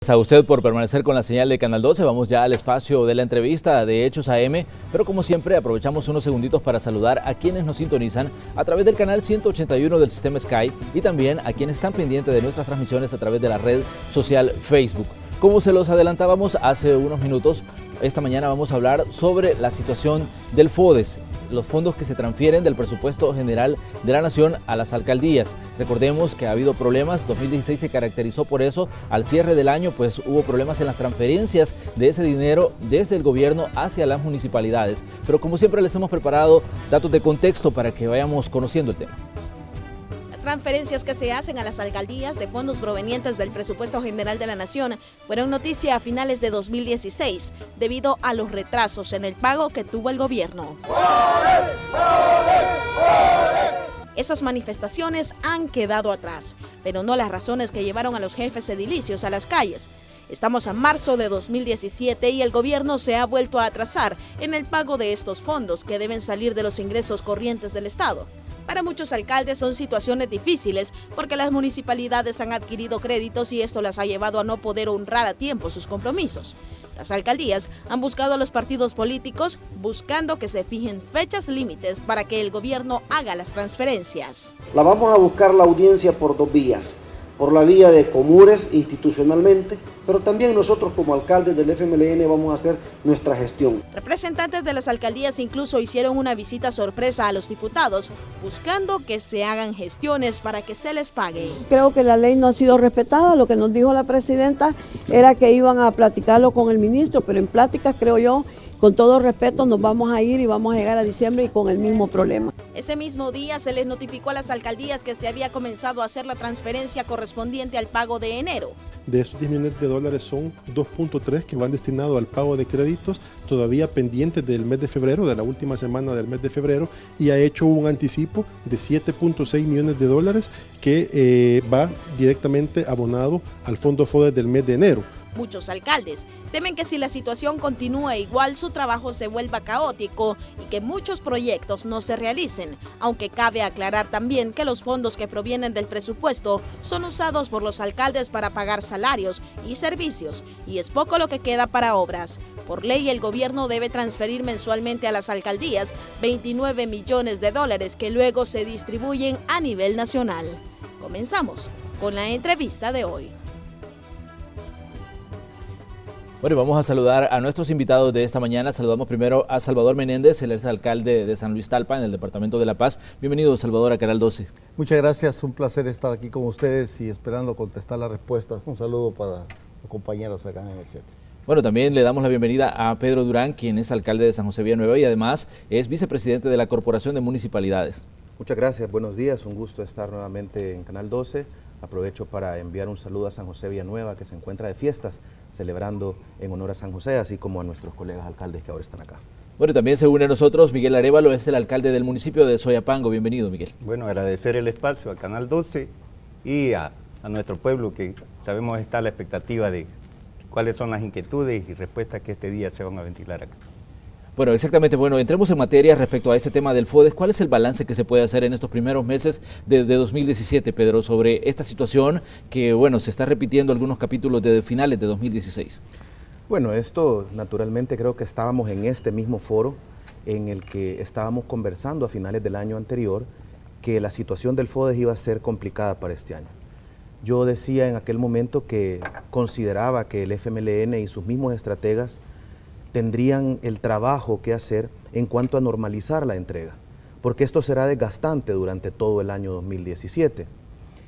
A usted por permanecer con la señal de Canal 12. Vamos ya al espacio de la entrevista de Hechos AM, pero como siempre aprovechamos unos segunditos para saludar a quienes nos sintonizan a través del canal 181 del sistema Sky y también a quienes están pendientes de nuestras transmisiones a través de la red social Facebook. Como se los adelantábamos hace unos minutos, esta mañana vamos a hablar sobre la situación del FODES, los fondos que se transfieren del presupuesto general de la nación a las alcaldías. Recordemos que ha habido problemas, 2016 se caracterizó por eso, al cierre del año pues hubo problemas en las transferencias de ese dinero desde el gobierno hacia las municipalidades. Pero como siempre les hemos preparado datos de contexto para que vayamos conociendo el tema. Transferencias que se hacen a las alcaldías de fondos provenientes del presupuesto general de la nación fueron noticia a finales de 2016 debido a los retrasos en el pago que tuvo el gobierno. Esas manifestaciones han quedado atrás, pero no las razones que llevaron a los jefes edilicios a las calles. Estamos a marzo de 2017 y el gobierno se ha vuelto a atrasar en el pago de estos fondos que deben salir de los ingresos corrientes del Estado. Para muchos alcaldes son situaciones difíciles porque las municipalidades han adquirido créditos y esto las ha llevado a no poder honrar a tiempo sus compromisos. Las alcaldías han buscado a los partidos políticos buscando que se fijen fechas límites para que el gobierno haga las transferencias. La vamos a buscar la audiencia por dos vías. Por la vía de Comures institucionalmente, pero también nosotros como alcaldes del FMLN vamos a hacer nuestra gestión. Representantes de las alcaldías incluso hicieron una visita sorpresa a los diputados, buscando que se hagan gestiones para que se les pague. Creo que la ley no ha sido respetada, lo que nos dijo la presidenta era que iban a platicarlo con el ministro, pero en pláticas creo yo, con todo respeto, nos vamos a ir y vamos a llegar a diciembre y con el mismo problema. Ese mismo día se les notificó a las alcaldías que se había comenzado a hacer la transferencia correspondiente al pago de enero. De esos 10 millones de dólares son 2.3 que van destinados al pago de créditos todavía pendientes del mes de febrero, de la última semana del mes de febrero, y ha hecho un anticipo de 7.6 millones de dólares que va directamente abonado al fondo FODES del mes de enero. Muchos alcaldes temen que si la situación continúa igual, su trabajo se vuelva caótico y que muchos proyectos no se realicen, aunque cabe aclarar también que los fondos que provienen del presupuesto son usados por los alcaldes para pagar salarios y servicios, y es poco lo que queda para obras. Por ley, el gobierno debe transferir mensualmente a las alcaldías 29 millones de dólares que luego se distribuyen a nivel nacional. Comenzamos con la entrevista de hoy. Bueno, vamos a saludar a nuestros invitados de esta mañana. Saludamos primero a Salvador Menéndez, el exalcalde de San Luis Talpa, en el departamento de La Paz. Bienvenido, Salvador, a Canal 12. Muchas gracias, un placer estar aquí con ustedes y esperando contestar las respuestas. Un saludo para los compañeros acá en el set. Bueno, también le damos la bienvenida a Pedro Durán, quien es alcalde de San José Villanueva y además es vicepresidente de la Corporación de Municipalidades. Muchas gracias, buenos días, un gusto estar nuevamente en Canal 12. Aprovecho para enviar un saludo a San José Villanueva, que se encuentra de fiestas, celebrando en honor a San José, así como a nuestros colegas alcaldes que ahora están acá. Bueno, también se une a nosotros Miguel Arévalo, es el alcalde del municipio de Soyapango. Bienvenido, Miguel. Bueno, agradecer el espacio a Canal 12 y a nuestro pueblo, que sabemos está a la expectativa de cuáles son las inquietudes y respuestas que este día se van a ventilar acá. Bueno, exactamente. Bueno, entremos en materia respecto a ese tema del FODES. ¿Cuál es el balance que se puede hacer en estos primeros meses de 2017, Pedro, sobre esta situación que, bueno, se está repitiendo algunos capítulos de finales de 2016? Bueno, esto naturalmente creo que estábamos en este mismo foro en el que estábamos conversando a finales del año anterior que la situación del FODES iba a ser complicada para este año. Yo decía en aquel momento que consideraba que el FMLN y sus mismos estrategas tendrían el trabajo que hacer en cuanto a normalizar la entrega, porque esto será desgastante durante todo el año 2017.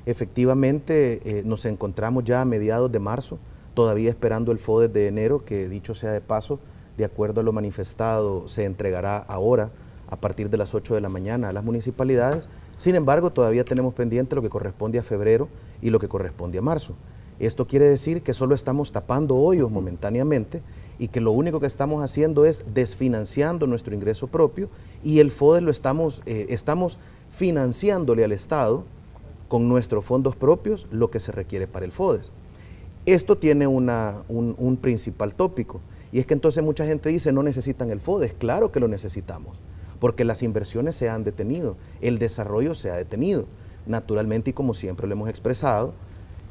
Efectivamente, nos encontramos ya a mediados de marzo, todavía esperando el FODES de enero, que dicho sea de paso, de acuerdo a lo manifestado, se entregará ahora a partir de las 8 de la mañana a las municipalidades. Sin embargo, todavía tenemos pendiente lo que corresponde a febrero y lo que corresponde a marzo. Esto quiere decir que solo estamos tapando hoyos momentáneamente y que lo único que estamos haciendo es desfinanciando nuestro ingreso propio y el FODES lo estamos financiándole al Estado con nuestros fondos propios lo que se requiere para el FODES. Esto tiene un principal tópico y es que entonces mucha gente dice no necesitan el FODES. Claro que lo necesitamos porque las inversiones se han detenido, el desarrollo se ha detenido. Naturalmente y como siempre lo hemos expresado,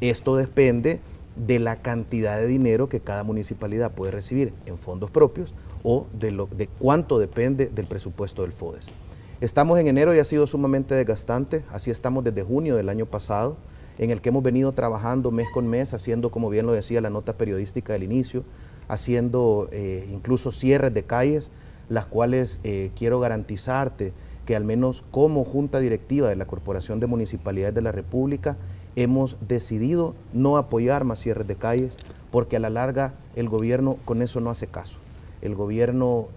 esto depende de la cantidad de dinero que cada municipalidad puede recibir en fondos propios o de cuánto depende del presupuesto del FODES. Estamos en enero y ha sido sumamente desgastante, así estamos desde junio del año pasado, en el que hemos venido trabajando mes con mes, haciendo, como bien lo decía la nota periodística del inicio, haciendo incluso cierres de calles, las cuales quiero garantizarte que al menos como Junta Directiva de la Corporación de Municipalidades de la República hemos decidido no apoyar más cierres de calles, porque a la larga el gobierno con eso no hace caso. El gobierno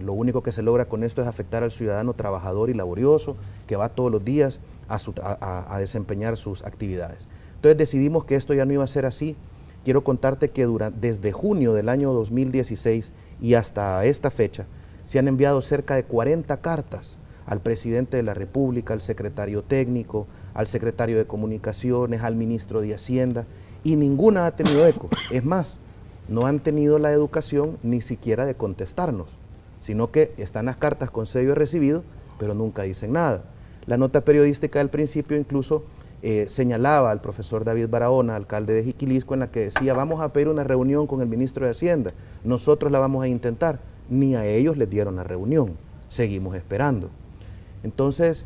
lo único que se logra con esto es afectar al ciudadano trabajador y laborioso que va todos los días a desempeñar sus actividades. Entonces decidimos que esto ya no iba a ser así. Quiero contarte que desde junio del año 2016 y hasta esta fecha se han enviado cerca de 40 cartas al presidente de la República, al secretario técnico, al secretario de Comunicaciones, al ministro de Hacienda, y ninguna ha tenido eco. Es más, no han tenido la educación ni siquiera de contestarnos, sino que están las cartas con sello de recibido, pero nunca dicen nada. La nota periodística del principio incluso señalaba al profesor David Barahona, alcalde de Jiquilisco, en la que decía, vamos a pedir una reunión con el ministro de Hacienda, nosotros la vamos a intentar. Ni a ellos les dieron la reunión, seguimos esperando. Entonces,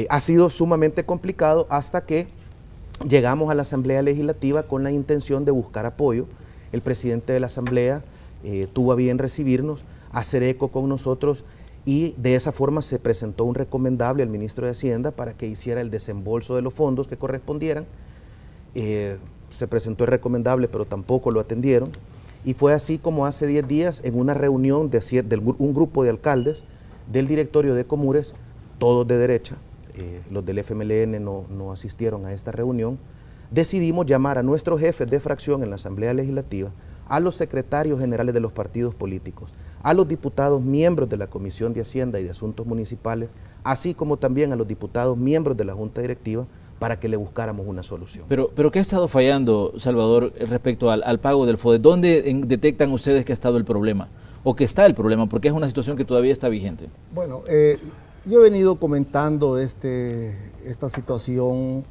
ha sido sumamente complicado hasta que llegamos a la Asamblea Legislativa con la intención de buscar apoyo. El presidente de la Asamblea tuvo a bien recibirnos, hacer eco con nosotros, y de esa forma se presentó un recomendable al ministro de Hacienda para que hiciera el desembolso de los fondos que correspondieran. Se presentó el recomendable, pero tampoco lo atendieron, y fue así como hace 10 días en una reunión de un grupo de alcaldes del directorio de Comures, todos de derecha, los del FMLN no asistieron a esta reunión, decidimos llamar a nuestros jefes de fracción en la Asamblea Legislativa, a los secretarios generales de los partidos políticos, a los diputados miembros de la Comisión de Hacienda y de Asuntos Municipales, así como también a los diputados miembros de la Junta Directiva, para que le buscáramos una solución. Pero ¿qué ha estado fallando, Salvador, respecto al pago del FODES? ¿Dónde detectan ustedes que ha estado el problema? ¿O que está el problema? Porque es una situación que todavía está vigente. Bueno, yo he venido comentando esta situación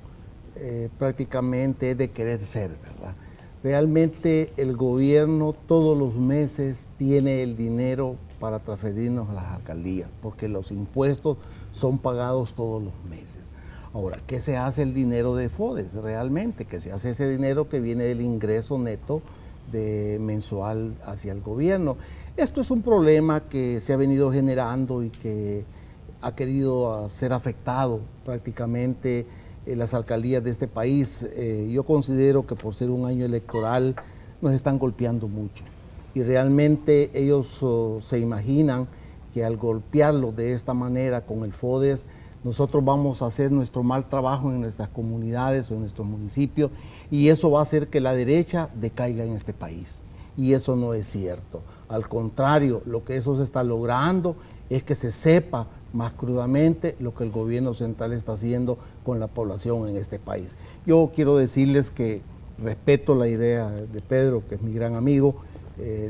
prácticamente de querer ser, ¿verdad? Realmente el gobierno todos los meses tiene el dinero para transferirnos a las alcaldías, porque los impuestos son pagados todos los meses. Ahora, ¿qué se hace el dinero de FODES realmente? ¿Qué se hace ese dinero que viene del ingreso neto mensual hacia el gobierno? Esto es un problema que se ha venido generando y que ha querido ser afectado prácticamente en las alcaldías de este país. Yo considero que por ser un año electoral nos están golpeando mucho, y realmente ellos se imaginan que al golpearlo de esta manera con el FODES, nosotros vamos a hacer nuestro mal trabajo en nuestras comunidades o en nuestros municipios, y eso va a hacer que la derecha decaiga en este país. Y eso no es cierto. Al contrario, lo que eso se está logrando es que se sepa más crudamente lo que el gobierno central está haciendo con la población en este país. Yo quiero decirles que respeto la idea de Pedro, que es mi gran amigo,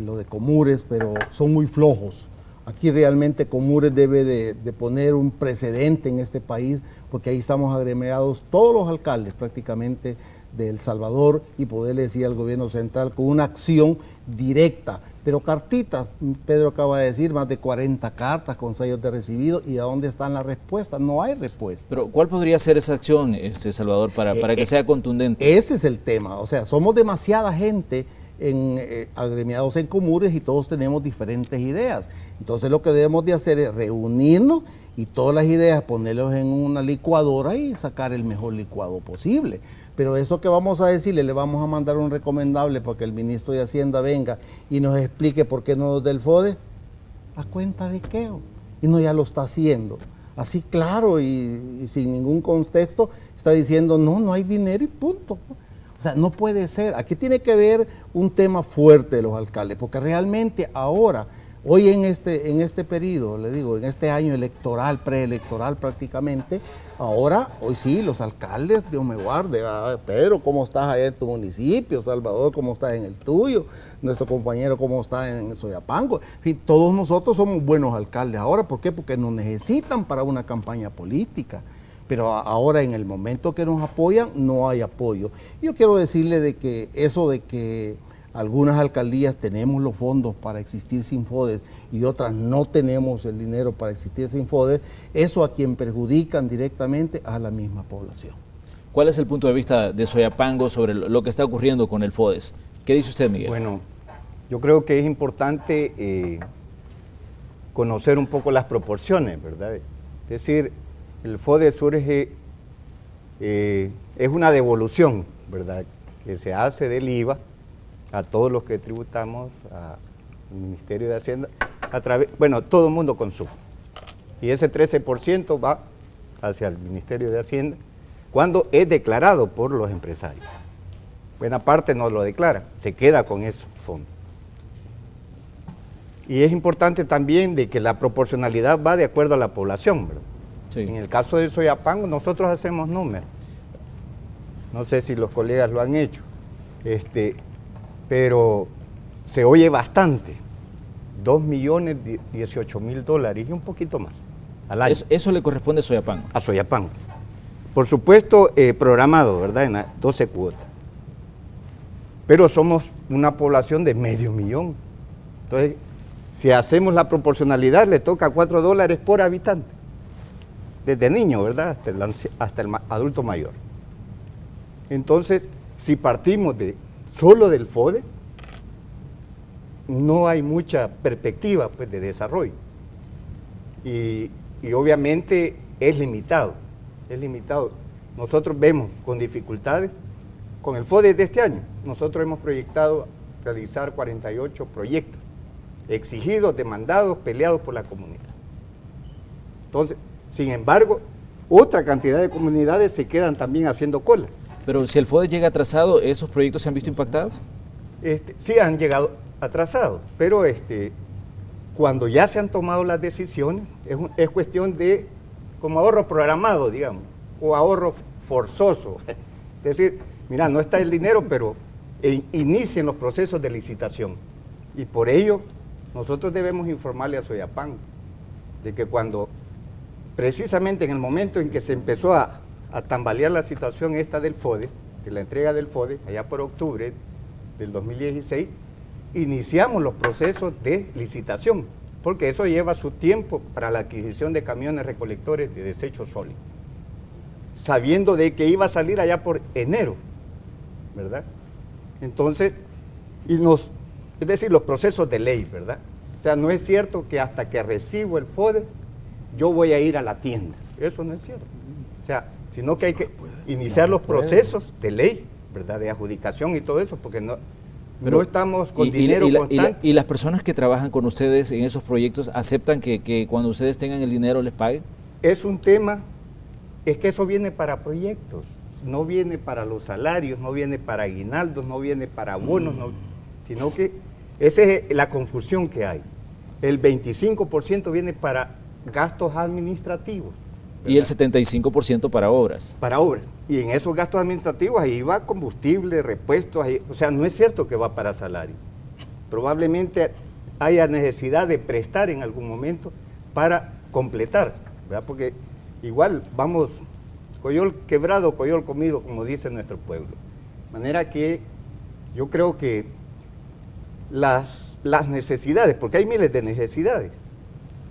lo de Comures, pero son muy flojos. Aquí realmente Comures debe de poner un precedente en este país, porque ahí estamos agremiados todos los alcaldes prácticamente de El Salvador, y poderle decir al gobierno central con una acción directa. Pero cartitas, Pedro acaba de decir, más de 40 cartas con sellos de recibido, ¿y a dónde están las respuestas? No hay respuesta. Pero ¿cuál podría ser esa acción, Salvador, para que sea contundente? Ese es el tema. O sea, somos demasiada gente agremiados en Comures, y todos tenemos diferentes ideas. Entonces lo que debemos de hacer es reunirnos y todas las ideas ponerlos en una licuadora y sacar el mejor licuado posible. Pero eso que vamos a decirle, le vamos a mandar un recomendable para que el ministro de Hacienda venga y nos explique por qué no del FODES, ¿a cuenta de qué? Y no, ya lo está haciendo. Así claro y sin ningún contexto está diciendo no hay dinero y punto. O sea, no puede ser. Aquí tiene que haber un tema fuerte de los alcaldes, porque realmente ahora, hoy en este periodo, le digo, en este año electoral, preelectoral prácticamente, hoy sí, los alcaldes, Dios me guarde, Pedro, ¿cómo estás allá en tu municipio? Salvador, ¿cómo estás en el tuyo? Nuestro compañero, ¿cómo está en Soyapango? En fin, todos nosotros somos buenos alcaldes ahora. ¿Por qué? Porque nos necesitan para una campaña política. pero ahora en el momento que nos apoyan no hay apoyo. Yo quiero decirle de que eso de que algunas alcaldías tenemos los fondos para existir sin FODES y otras no tenemos el dinero para existir sin FODES, eso a quien perjudican directamente a la misma población. ¿Cuál es el punto de vista de Soyapango sobre lo que está ocurriendo con el FODES? ¿Qué dice usted, Miguel? Bueno, yo creo que es importante conocer un poco las proporciones, ¿verdad? Es decir, el FODES surge, es una devolución, ¿verdad?, que se hace del IVA a todos los que tributamos al Ministerio de Hacienda, bueno, todo el mundo consume. Y ese 13% va hacia el Ministerio de Hacienda cuando es declarado por los empresarios. Buena parte no lo declara, se queda con esos fondos. Y es importante también de que la proporcionalidad va de acuerdo a la población, ¿verdad? Sí. En el caso del Soyapango nosotros hacemos números. No sé si los colegas lo han hecho, pero se oye bastante. $2.018.000 y un poquito más al año. Eso le corresponde a Soyapango. A Soyapango. Por supuesto, programado, ¿verdad? En 12 cuotas. Pero somos una población de medio millón. Entonces, si hacemos la proporcionalidad, le toca $4 por habitante. Desde niño, ¿verdad? Hasta el adulto mayor. Entonces, si partimos solo del FODES, no hay mucha perspectiva, pues, de desarrollo. Y obviamente es limitado. Es limitado. Nosotros vemos con dificultades. Con el FODES de este año, nosotros hemos proyectado realizar 48 proyectos exigidos, demandados, peleados por la comunidad. Entonces, sin embargo, otra cantidad de comunidades se quedan también haciendo cola. Pero si el FODES llega atrasado, ¿esos proyectos se han visto impactados? Sí han llegado atrasados, pero cuando ya se han tomado las decisiones, es cuestión de como ahorro programado, digamos, o ahorro forzoso. Es decir, mira, no está el dinero, pero inicien los procesos de licitación. Y por ello, nosotros debemos informarle a Soyapango de que cuando, precisamente en el momento en que se empezó a tambalear la situación esta del FODES, de la entrega del FODES, allá por octubre del 2016, iniciamos los procesos de licitación, porque eso lleva su tiempo para la adquisición de camiones recolectores de desechos sólidos, sabiendo de que iba a salir allá por enero, ¿verdad? Entonces, es decir, los procesos de ley, ¿verdad? O sea, no es cierto que hasta que recibo el FODES, yo voy a ir a la tienda. Eso no es cierto. O sea, sino que hay que iniciar los procesos de ley, ¿verdad? De adjudicación y todo eso, porque no estamos con dinero constante. ¿Y las personas que trabajan con ustedes en esos proyectos aceptan que cuando ustedes tengan el dinero les paguen? Es un tema, es que eso viene para proyectos. No viene para los salarios, no viene para aguinaldos, no viene para bonos, sino que esa es la confusión que hay. El 25% viene para gastos administrativos, ¿verdad? Y el 75% para obras. Para obras. Y en esos gastos administrativos ahí va combustible, repuestos, o sea, no es cierto que va para salario. Probablemente haya necesidad de prestar en algún momento para completar, ¿verdad? Porque igual vamos... Coyol quebrado, coyol comido, como dice nuestro pueblo. De manera que yo creo que las necesidades, porque hay miles de necesidades,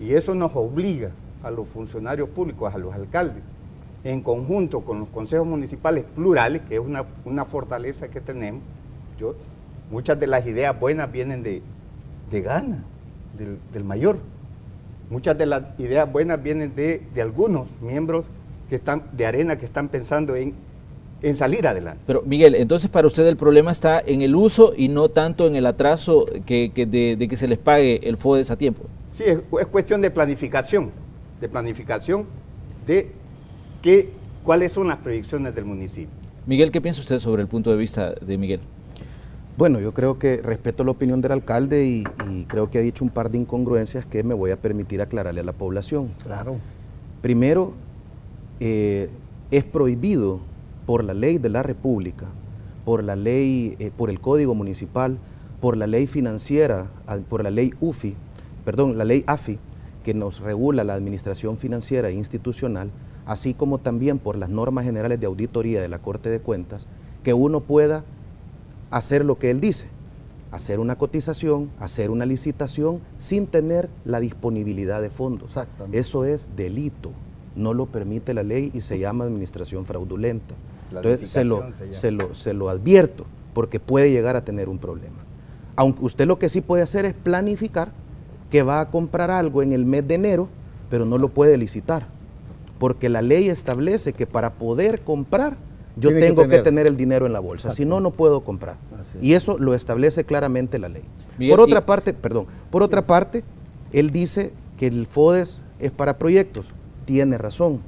y eso nos obliga a los funcionarios públicos, a los alcaldes, en conjunto con los consejos municipales plurales, que es una fortaleza que tenemos. Muchas de las ideas buenas vienen de Gana, del mayor. Muchas de las ideas buenas vienen de algunos miembros que están de Arena, que están pensando en salir adelante. Pero Miguel, entonces para usted el problema está en el uso y no tanto en el atraso de que se les pague el FODES a tiempo. Sí, es cuestión de planificación de cuáles son las proyecciones del municipio. Miguel, ¿qué piensa usted sobre el punto de vista de Miguel? Bueno, yo creo que respeto la opinión del alcalde y creo que ha dicho un par de incongruencias que me voy a permitir aclararle a la población. Claro. Primero, es prohibido por la ley de la República, por la ley, por el Código Municipal, por la ley financiera, por la ley la ley AFI, que nos regula la administración financiera e institucional, así como también por las normas generales de auditoría de la Corte de Cuentas, que uno pueda hacer lo que él dice, hacer una cotización, hacer una licitación sin tener la disponibilidad de fondos. Exactamente. Eso es delito, no lo permite la ley y se llama administración fraudulenta. Entonces se lo advierto, porque puede llegar a tener un problema. Aunque usted lo que sí puede hacer es planificar que va a comprar algo en el mes de enero, pero no lo puede licitar, porque la ley establece que para poder comprar yo tengo que tener el dinero en la bolsa, si no, no puedo comprar. Y eso lo establece claramente la ley. Bien, por otra parte, él dice que el FODES es para proyectos, tiene razón,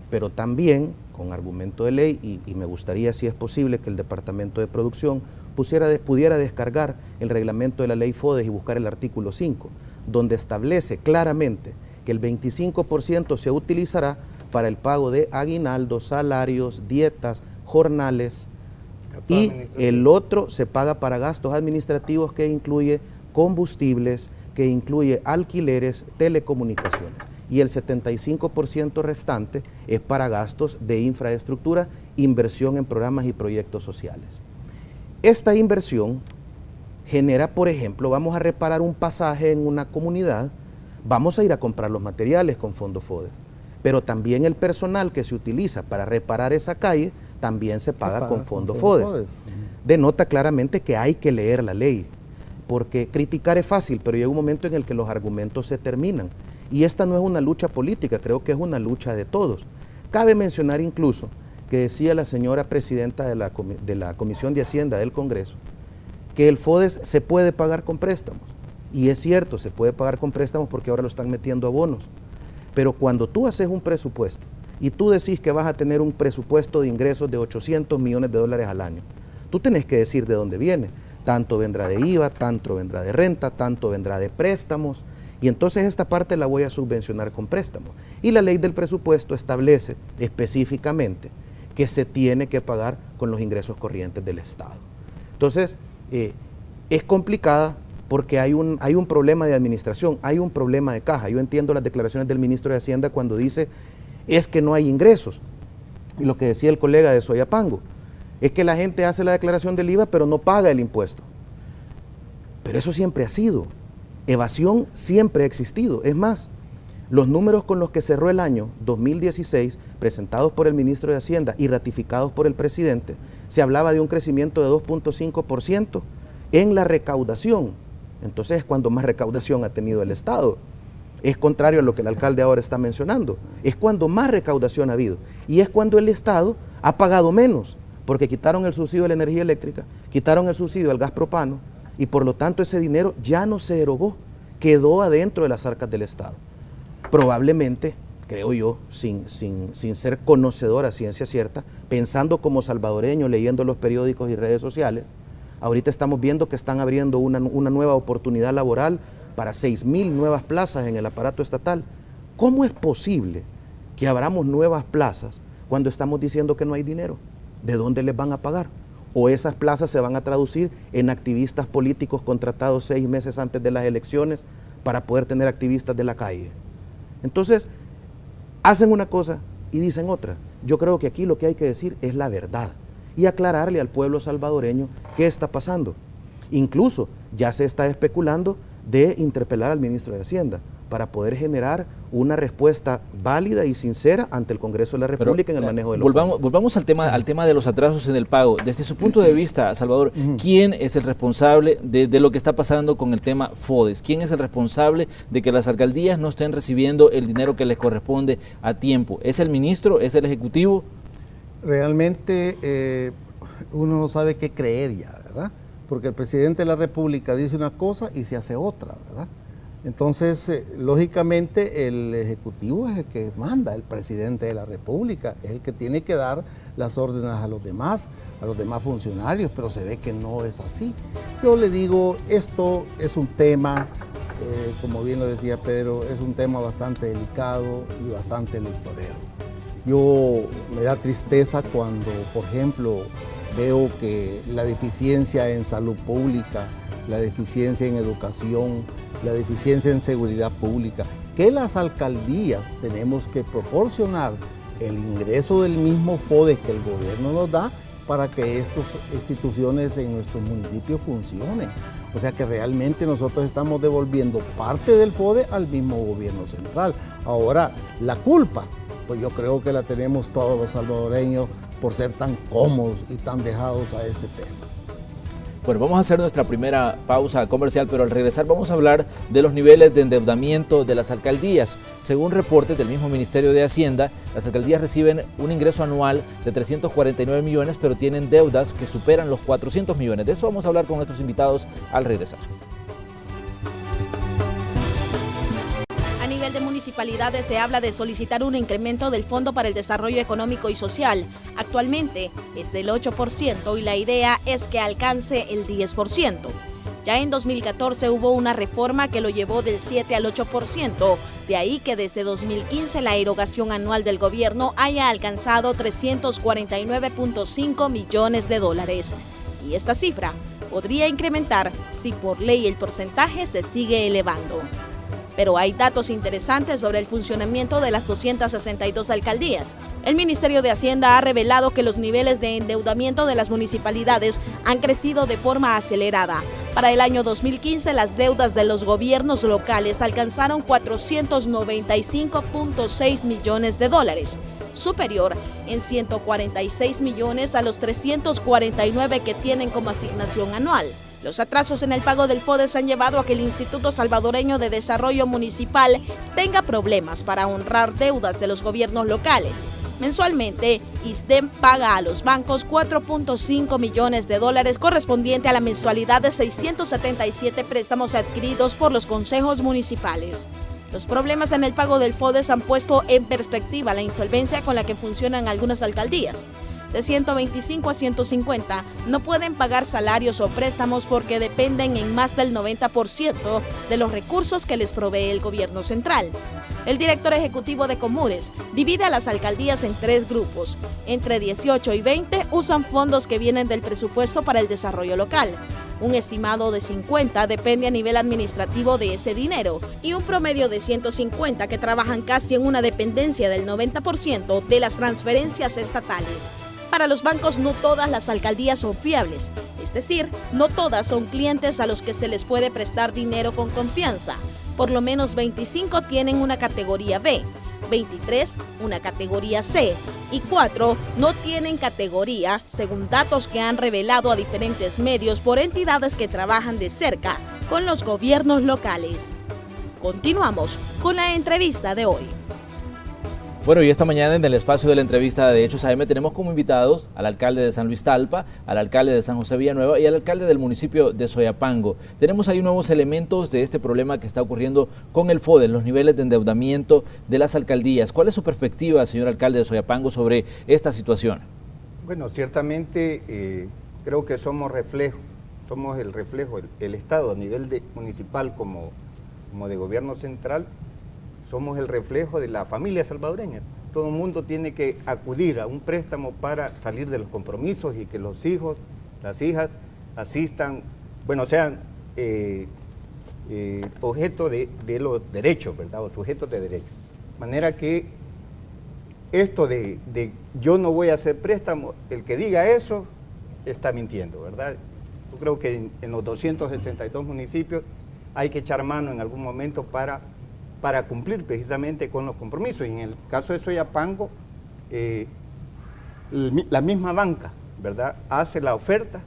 pero también con argumento de ley, y me gustaría, si es posible, que el Departamento de Producción pudiera descargar el reglamento de la ley FODES y buscar el artículo 5, donde establece claramente que el 25% se utilizará para el pago de aguinaldos, salarios, dietas, jornales, y el otro se paga para gastos administrativos que incluye combustibles, que incluye alquileres, telecomunicaciones, y el 75% restante es para gastos de infraestructura, inversión en programas y proyectos sociales. Esta inversión genera, por ejemplo, vamos a reparar un pasaje en una comunidad, vamos a ir a comprar los materiales con fondos FODES, pero también el personal que se utiliza para reparar esa calle también se paga con fondos FODES. Denota claramente que hay que leer la ley, porque criticar es fácil, pero llega un momento en el que los argumentos se terminan. Y esta no es una lucha política, creo que es una lucha de todos. Cabe mencionar incluso que decía la señora presidenta de la Comisión de Hacienda del Congreso, que el FODES se puede pagar con préstamos. Y es cierto, se puede pagar con préstamos porque ahora lo están metiendo a bonos. Pero cuando tú haces un presupuesto y tú decís que vas a tener un presupuesto de ingresos de 800 millones de dólares al año, tú tenés que decir de dónde viene. Tanto vendrá de IVA, tanto vendrá de renta, tanto vendrá de préstamos, y entonces esta parte la voy a subvencionar con préstamos. Y la ley del presupuesto establece específicamente que se tiene que pagar con los ingresos corrientes del Estado. Entonces, es complicada porque hay un problema de administración, hay un problema de caja. Yo entiendo las declaraciones del ministro de Hacienda cuando dice es que no hay ingresos. Y lo que decía el colega de Soyapango, es que la gente hace la declaración del IVA pero no paga el impuesto. Pero eso siempre ha sido. Evasión siempre ha existido. Es más, los números con los que cerró el año 2016, presentados por el ministro de Hacienda y ratificados por el presidente, se hablaba de un crecimiento de 2.5% en la recaudación. Entonces es cuando más recaudación ha tenido el Estado. Es contrario a lo que el alcalde ahora está mencionando. Es cuando más recaudación ha habido. Y es cuando el Estado ha pagado menos, porque quitaron el subsidio de la energía eléctrica, quitaron el subsidio al gas propano, y por lo tanto ese dinero ya no se erogó, quedó adentro de las arcas del Estado. Probablemente, creo yo, sin ser conocedor a ciencia cierta, pensando como salvadoreño, leyendo los periódicos y redes sociales, ahorita estamos viendo que están abriendo una nueva oportunidad laboral para 6.000 nuevas plazas en el aparato estatal. ¿Cómo es posible que abramos nuevas plazas cuando estamos diciendo que no hay dinero? ¿De dónde les van a pagar? ¿O esas plazas se van a traducir en activistas políticos contratados 6 meses antes de las elecciones para poder tener activistas de la calle? Entonces, hacen una cosa y dicen otra. Yo creo que aquí lo que hay que decir es la verdad y aclararle al pueblo salvadoreño qué está pasando. Incluso ya se está especulando de interpelar al ministro de Hacienda para poder generar una respuesta válida y sincera ante el Congreso de la República en el manejo de los fondos. Volvamos al tema de los atrasos en el pago. Desde su punto de vista, Salvador, ¿quién es el responsable de lo que está pasando con el tema FODES? ¿Quién es el responsable de que las alcaldías no estén recibiendo el dinero que les corresponde a tiempo? ¿Es el ministro? ¿Es el Ejecutivo? Realmente uno no sabe qué creer ya, ¿verdad? Porque el presidente de la República dice una cosa y se hace otra, ¿verdad? Entonces, lógicamente, el Ejecutivo es el que manda, el presidente de la República, es el que tiene que dar las órdenes a los demás funcionarios, pero se ve que no es así. Yo le digo, esto es un tema, como bien lo decía Pedro, es un tema bastante delicado y bastante electorero. Me da tristeza cuando, por ejemplo, veo que la deficiencia en salud pública, la deficiencia en educación, la deficiencia en seguridad pública, que las alcaldías tenemos que proporcionar el ingreso del mismo FODE que el gobierno nos da para que estas instituciones en nuestros municipios funcionen. O sea que realmente nosotros estamos devolviendo parte del FODE al mismo gobierno central. Ahora, la culpa, pues yo creo que la tenemos todos los salvadoreños por ser tan cómodos y tan dejados a este tema. Bueno, vamos a hacer nuestra primera pausa comercial, pero al regresar vamos a hablar de los niveles de endeudamiento de las alcaldías. Según reportes del mismo Ministerio de Hacienda, las alcaldías reciben un ingreso anual de 349 millones, pero tienen deudas que superan los 400 millones. De eso vamos a hablar con nuestros invitados al regresar. A nivel de municipalidades se habla de solicitar un incremento del Fondo para el Desarrollo Económico y Social. Actualmente es del 8% y la idea es que alcance el 10%. Ya en 2014 hubo una reforma que lo llevó del 7 al 8%, de ahí que desde 2015 la erogación anual del gobierno haya alcanzado 349.5 millones de dólares. Y esta cifra podría incrementar si por ley el porcentaje se sigue elevando. Pero hay datos interesantes sobre el funcionamiento de las 262 alcaldías. El Ministerio de Hacienda ha revelado que los niveles de endeudamiento de las municipalidades han crecido de forma acelerada. Para el año 2015, las deudas de los gobiernos locales alcanzaron 495.6 millones de dólares, superior en 146 millones a los 349 que tienen como asignación anual. Los atrasos en el pago del FODES han llevado a que el Instituto Salvadoreño de Desarrollo Municipal tenga problemas para honrar deudas de los gobiernos locales. Mensualmente, ISDEM paga a los bancos 4.5 millones de dólares correspondiente a la mensualidad de 677 préstamos adquiridos por los consejos municipales. Los problemas en el pago del FODES han puesto en perspectiva la insolvencia con la que funcionan algunas alcaldías. De 125 a 150 no pueden pagar salarios o préstamos porque dependen en más del 90% de los recursos que les provee el gobierno central. El director ejecutivo de Comures divide a las alcaldías en 3 grupos. Entre 18 y 20 usan fondos que vienen del presupuesto para el desarrollo local. Un estimado de 50 depende a nivel administrativo de ese dinero y un promedio de 150 que trabajan casi en una dependencia del 90% de las transferencias estatales. Para los bancos no todas las alcaldías son fiables, es decir, no todas son clientes a los que se les puede prestar dinero con confianza. Por lo menos 25 tienen una categoría B, 23 una categoría C y 4 no tienen categoría, según datos que han revelado a diferentes medios por entidades que trabajan de cerca con los gobiernos locales. Continuamos con la entrevista de hoy. Bueno, y esta mañana en el espacio de la entrevista de Hechos AM tenemos como invitados al alcalde de San Luis Talpa, al alcalde de San José Villanueva y al alcalde del municipio de Soyapango. Tenemos ahí nuevos elementos de este problema que está ocurriendo con el FODES, los niveles de endeudamiento de las alcaldías. ¿Cuál es su perspectiva, señor alcalde de Soyapango, sobre esta situación? Bueno, ciertamente creo que somos el reflejo, el Estado a nivel municipal como de gobierno central. Somos el reflejo de la familia salvadoreña. Todo el mundo tiene que acudir a un préstamo para salir de los compromisos y que los hijos, las hijas asistan, bueno, sean objeto de los derechos, ¿verdad? O sujetos de derechos. De manera que esto de yo no voy a hacer préstamo, el que diga eso está mintiendo, ¿verdad? Yo creo que en los 262 municipios hay que echar mano en algún momento para cumplir precisamente con los compromisos. Y en el caso de Soyapango, la misma banca, ¿verdad?, hace la oferta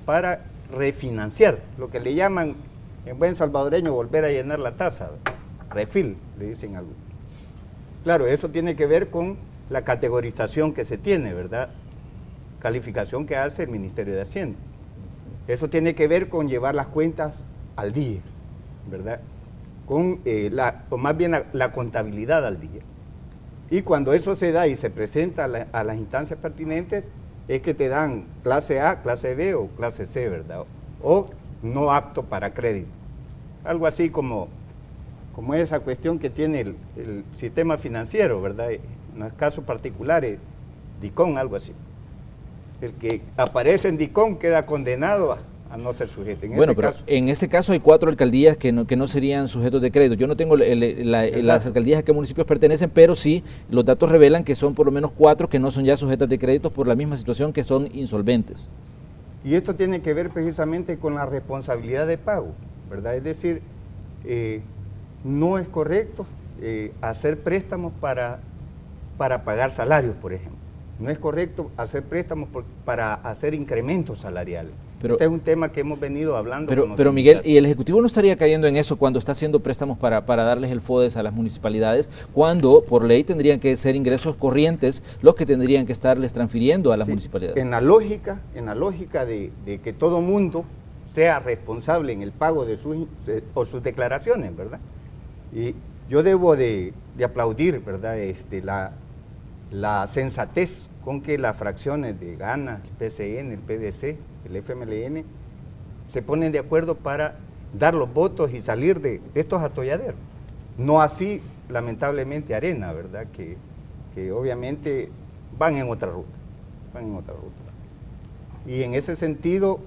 para refinanciar, lo que le llaman en buen salvadoreño volver a llenar la taza, refill, le dicen algo. Claro, eso tiene que ver con la categorización que se tiene, ¿verdad?, calificación que hace el Ministerio de Hacienda. Eso tiene que ver con llevar las cuentas al día, ¿verdad?, con o más bien la contabilidad al día. Y cuando eso se da y se presenta a las instancias pertinentes, es que te dan clase A, clase B o clase C, ¿verdad? O no apto para crédito. Algo así como esa cuestión que tiene el sistema financiero, ¿verdad? En los casos particulares, DICON, algo así. El que aparece en DICON queda condenado a no ser sujetos. Bueno, pero en este caso hay 4 alcaldías que no serían sujetos de crédito. Yo no tengo las alcaldías a qué municipios pertenecen, pero sí los datos revelan que son por lo menos 4 que no son ya sujetas de créditos por la misma situación, que son insolventes. Y esto tiene que ver precisamente con la responsabilidad de pago, ¿verdad? Es decir, no es correcto hacer préstamos para pagar salarios, por ejemplo. No es correcto hacer préstamos para hacer incrementos salariales. Este es un tema que hemos venido hablando. Pero Miguel, ¿y el Ejecutivo no estaría cayendo en eso cuando está haciendo préstamos para darles el FODES a las municipalidades, cuando por ley tendrían que ser ingresos corrientes los que tendrían que estarles transfiriendo a las municipalidades? En la lógica de que todo mundo sea responsable en el pago de sus declaraciones, ¿verdad? Y yo debo de aplaudir, ¿verdad?, la sensatez con que las fracciones de GANA, el PCN, el PDC, el FMLN, se ponen de acuerdo para dar los votos y salir de estos atolladeros. No así, lamentablemente, Arena, ¿verdad?, que obviamente van en otra ruta. Y en ese sentido,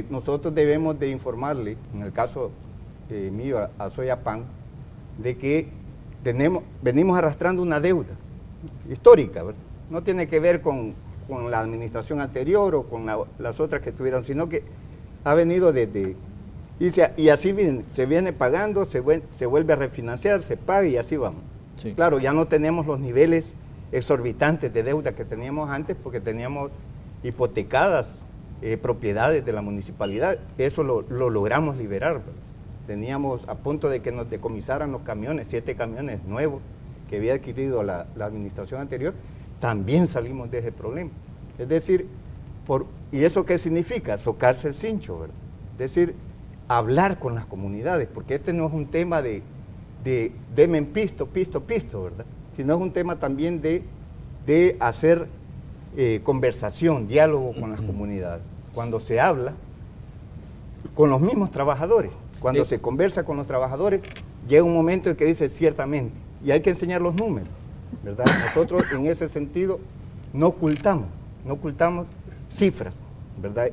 nosotros debemos de informarle, en el caso mío, a Soyapan, de que venimos arrastrando una deuda histórica, ¿verdad? No tiene que ver con la administración anterior o con las otras que tuvieron, sino que ha venido desde... Y así se viene pagando, se vuelve a refinanciar, se paga y así vamos. Sí. Claro, ya no tenemos los niveles exorbitantes de deuda que teníamos antes porque teníamos hipotecadas propiedades de la municipalidad. Eso lo logramos liberar, ¿verdad? Teníamos a punto de que nos decomisaran los camiones, 7 camiones nuevos que había adquirido la administración anterior. También salimos de ese problema. Es decir, ¿y eso qué significa? Socarse el cincho, ¿verdad? Es decir, hablar con las comunidades, porque este no es un tema de deme pisto, ¿verdad? Sino es un tema también de hacer conversación, diálogo con las comunidades. Cuando se habla con los mismos trabajadores, cuando se conversa con los trabajadores, llega un momento en que dice ciertamente, y hay que enseñar los números, ¿verdad? Nosotros en ese sentido no ocultamos cifras, ¿verdad?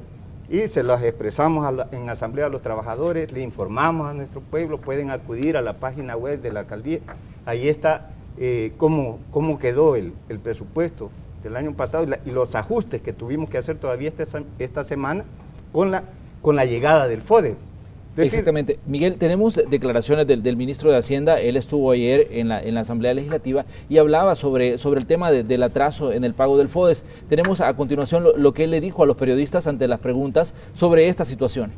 Y se las expresamos en asamblea a los trabajadores, le informamos a nuestro pueblo, pueden acudir a la página web de la alcaldía, ahí está cómo quedó el presupuesto del año pasado y los ajustes que tuvimos que hacer todavía esta semana con la llegada del FODE. Exactamente. Miguel, tenemos declaraciones del ministro de Hacienda. Él estuvo ayer en la Asamblea Legislativa y hablaba sobre el tema del atraso en el pago del FODES. Tenemos a continuación lo que él le dijo a los periodistas ante las preguntas sobre esta situación.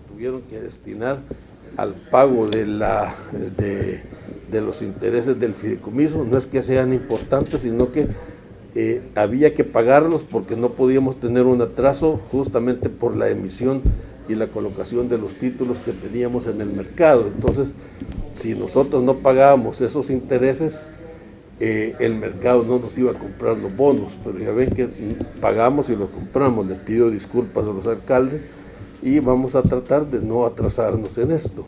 Tuvieron que destinar al pago de los intereses del fideicomiso. No es que sean importantes, sino que había que pagarlos porque no podíamos tener un atraso justamente por la emisión y la colocación de los títulos que teníamos en el mercado. Entonces, si nosotros no pagábamos esos intereses, el mercado no nos iba a comprar los bonos, pero ya ven que pagamos y los compramos. Les pido disculpas a los alcaldes y vamos a tratar de no atrasarnos en esto.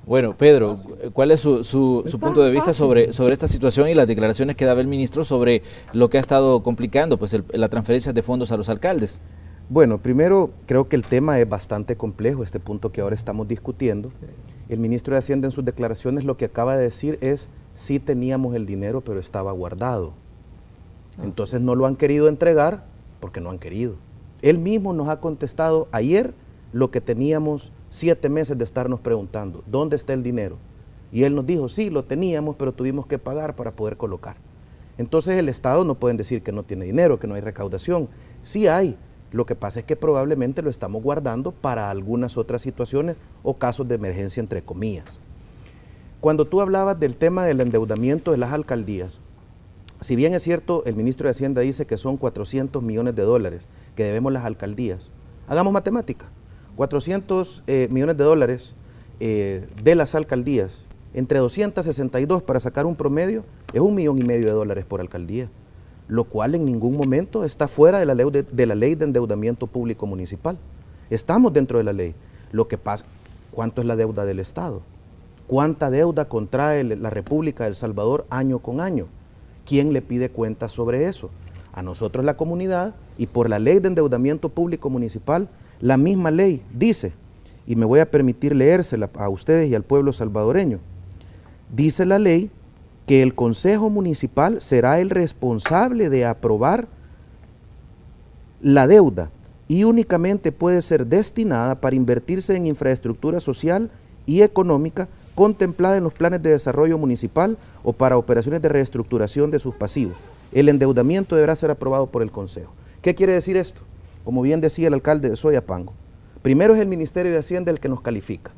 Bueno, Pedro, ¿cuál es su punto de vista sobre esta situación y las declaraciones que daba el ministro sobre lo que ha estado complicando pues la transferencia de fondos a los alcaldes? Bueno, primero creo que el tema es bastante complejo, este punto que ahora estamos discutiendo. El ministro de Hacienda en sus declaraciones lo que acaba de decir es, sí teníamos el dinero, pero estaba guardado. Entonces no lo han querido entregar porque no han querido. Él mismo nos ha contestado ayer lo que teníamos 7 meses de estarnos preguntando, ¿dónde está el dinero? Y él nos dijo, sí, lo teníamos, pero tuvimos que pagar para poder colocar. Entonces el Estado no pueden decir que no tiene dinero, que no hay recaudación. Sí hay. Lo que pasa es que probablemente lo estamos guardando para algunas otras situaciones o casos de emergencia, entre comillas. Cuando tú hablabas del tema del endeudamiento de las alcaldías, si bien es cierto, el ministro de Hacienda dice que son 400 millones de dólares que debemos las alcaldías, hagamos matemática, 400 millones de dólares de las alcaldías, entre 262 para sacar un promedio, es $1,5 millones por alcaldía, lo cual en ningún momento está fuera de la ley de endeudamiento público municipal. Estamos dentro de la ley. Lo que pasa, ¿cuánto es la deuda del Estado? ¿Cuánta deuda contrae la República de El Salvador año con año? ¿Quién le pide cuentas sobre eso? a nosotros la comunidad, y por la ley de endeudamiento público municipal, la misma ley dice, y me voy a permitir leérsela a ustedes y al pueblo salvadoreño, dice la ley que el Consejo Municipal será el responsable de aprobar la deuda y únicamente puede ser destinada para invertirse en infraestructura social y económica contemplada en los planes de desarrollo municipal o para operaciones de reestructuración de sus pasivos. El endeudamiento deberá ser aprobado por el Consejo. ¿Qué quiere decir esto? Como bien decía el alcalde de Soyapango, primero es el Ministerio de Hacienda el que nos califica.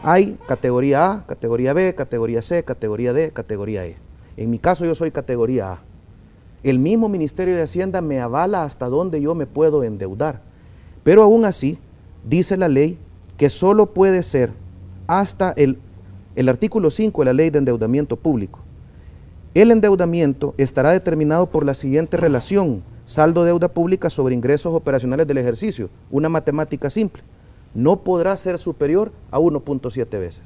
Hay categoría A, categoría B, categoría C, categoría D, categoría E. En mi caso yo soy categoría A. El mismo Ministerio de Hacienda me avala hasta dónde yo me puedo endeudar. Pero aún así, dice la ley que solo puede ser hasta el artículo 5 de la Ley de Endeudamiento Público. El endeudamiento estará determinado por la siguiente relación: saldo deuda pública sobre ingresos operacionales del ejercicio, una matemática simple. No podrá ser superior a 1.7 veces.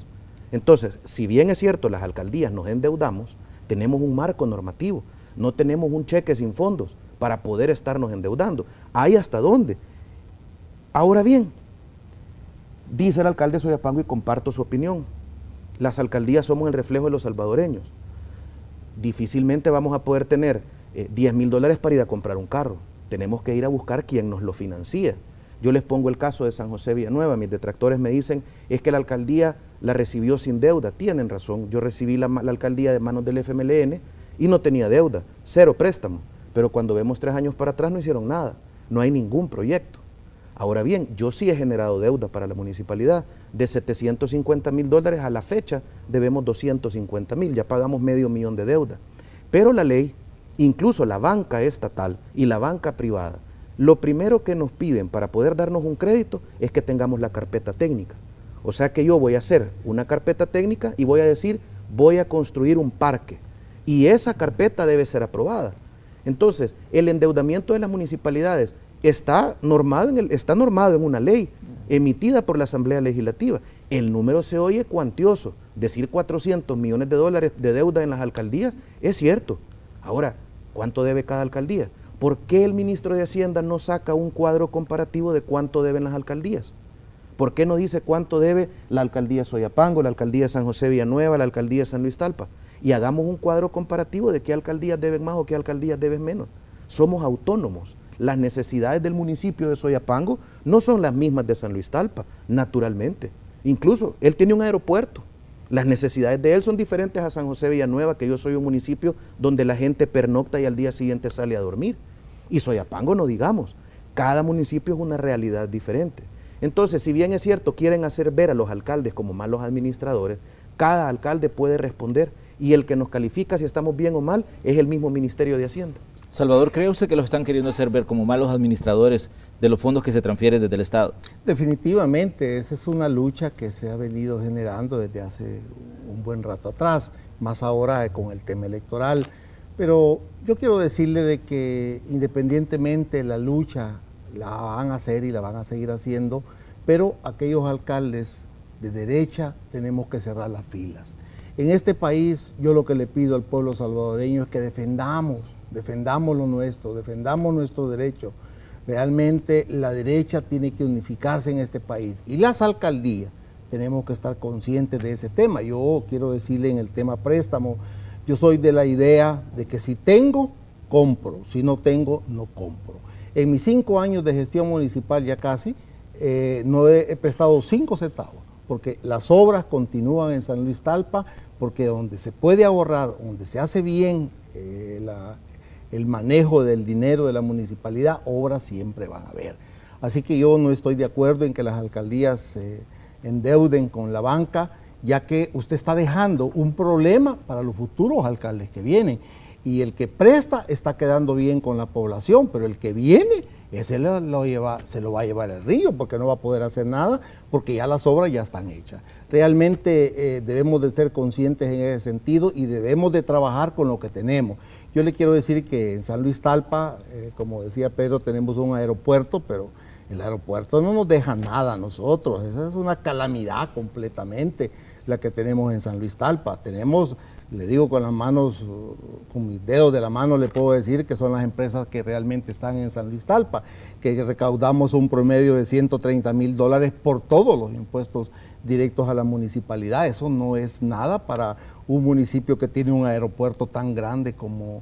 Entonces, si bien es cierto, las alcaldías nos endeudamos, tenemos un marco normativo, no tenemos un cheque sin fondos para poder estarnos endeudando. ¿Hay hasta dónde? Ahora bien, dice el alcalde de Soyapango, y comparto su opinión, las alcaldías somos el reflejo de los salvadoreños. Difícilmente vamos a poder tener $10,000 para ir a comprar un carro. Tenemos que ir a buscar quien nos lo financie. Yo les pongo el caso de San José Villanueva. Mis detractores me dicen, es que la alcaldía la recibió sin deuda. Tienen razón, yo recibí la alcaldía de manos del FMLN y no tenía deuda, 0 préstamo. Pero cuando vemos 3 años para atrás no hicieron nada, no hay ningún proyecto. Ahora bien, yo sí he generado deuda para la municipalidad. De $750,000 a la fecha debemos 250,000, ya pagamos $500,000 de deuda. Pero la ley, incluso la banca estatal y la banca privada, lo primero que nos piden para poder darnos un crédito es que tengamos la carpeta técnica. O sea que yo voy a hacer una carpeta técnica y voy a decir, voy a construir un parque. Y esa carpeta debe ser aprobada. Entonces, el endeudamiento de las municipalidades está normado en una ley emitida por la Asamblea Legislativa. El número se oye cuantioso. Decir $400 millones de deuda en las alcaldías es cierto. Ahora, ¿cuánto debe cada alcaldía? ¿Por qué el ministro de Hacienda no saca un cuadro comparativo de cuánto deben las alcaldías? ¿Por qué no dice cuánto debe la alcaldía de Soyapango, la alcaldía de San José Villanueva, la alcaldía de San Luis Talpa? Y hagamos un cuadro comparativo de qué alcaldías deben más o qué alcaldías deben menos. Somos autónomos. Las necesidades del municipio de Soyapango no son las mismas de San Luis Talpa, naturalmente. Incluso, él tiene un aeropuerto. Las necesidades de él son diferentes a San José Villanueva, que yo soy un municipio donde la gente pernocta y al día siguiente sale a dormir. Y Soyapango no digamos, cada municipio es una realidad diferente. Entonces, si bien es cierto, quieren hacer ver a los alcaldes como malos administradores, cada alcalde puede responder y el que nos califica si estamos bien o mal es el mismo Ministerio de Hacienda. Salvador, ¿cree usted que los están queriendo hacer ver como malos administradores de los fondos que se transfieren desde el Estado? Definitivamente, esa es una lucha que se ha venido generando desde hace un buen rato atrás, más ahora con el tema electoral. Pero yo quiero decirle de que independientemente la lucha la van a hacer y la van a seguir haciendo, pero aquellos alcaldes de derecha tenemos que cerrar las filas. En este país yo lo que le pido al pueblo salvadoreño es que defendamos lo nuestro, defendamos nuestro derecho. Realmente la derecha tiene que unificarse en este país y las alcaldías tenemos que estar conscientes de ese tema. Yo quiero decirle en el tema préstamo, yo soy de la idea de que si tengo, compro, si no tengo, no compro. En mis 5 años de gestión municipal ya casi, no he prestado 5 centavos, porque las obras continúan en San Luis Talpa, porque donde se puede ahorrar, donde se hace bien el manejo del dinero de la municipalidad, obras siempre van a haber. Así que yo no estoy de acuerdo en que las alcaldías se endeuden con la banca, ya que usted está dejando un problema para los futuros alcaldes que vienen. Y el que presta está quedando bien con la población, pero el que viene, ese se lo va a llevar el río, porque no va a poder hacer nada, porque ya las obras ya están hechas. Realmente debemos de ser conscientes en ese sentido y debemos de trabajar con lo que tenemos. Yo le quiero decir que en San Luis Talpa, como decía Pedro, tenemos un aeropuerto, pero el aeropuerto no nos deja nada a nosotros. Esa es una calamidad completamente la que tenemos en San Luis Talpa. Tenemos le digo con las manos, con mis dedos de la mano le puedo decir que son las empresas que realmente están en San Luis Talpa, que recaudamos un promedio de $130,000 por todos los impuestos directos a la municipalidad. Eso no es nada para un municipio que tiene un aeropuerto tan grande como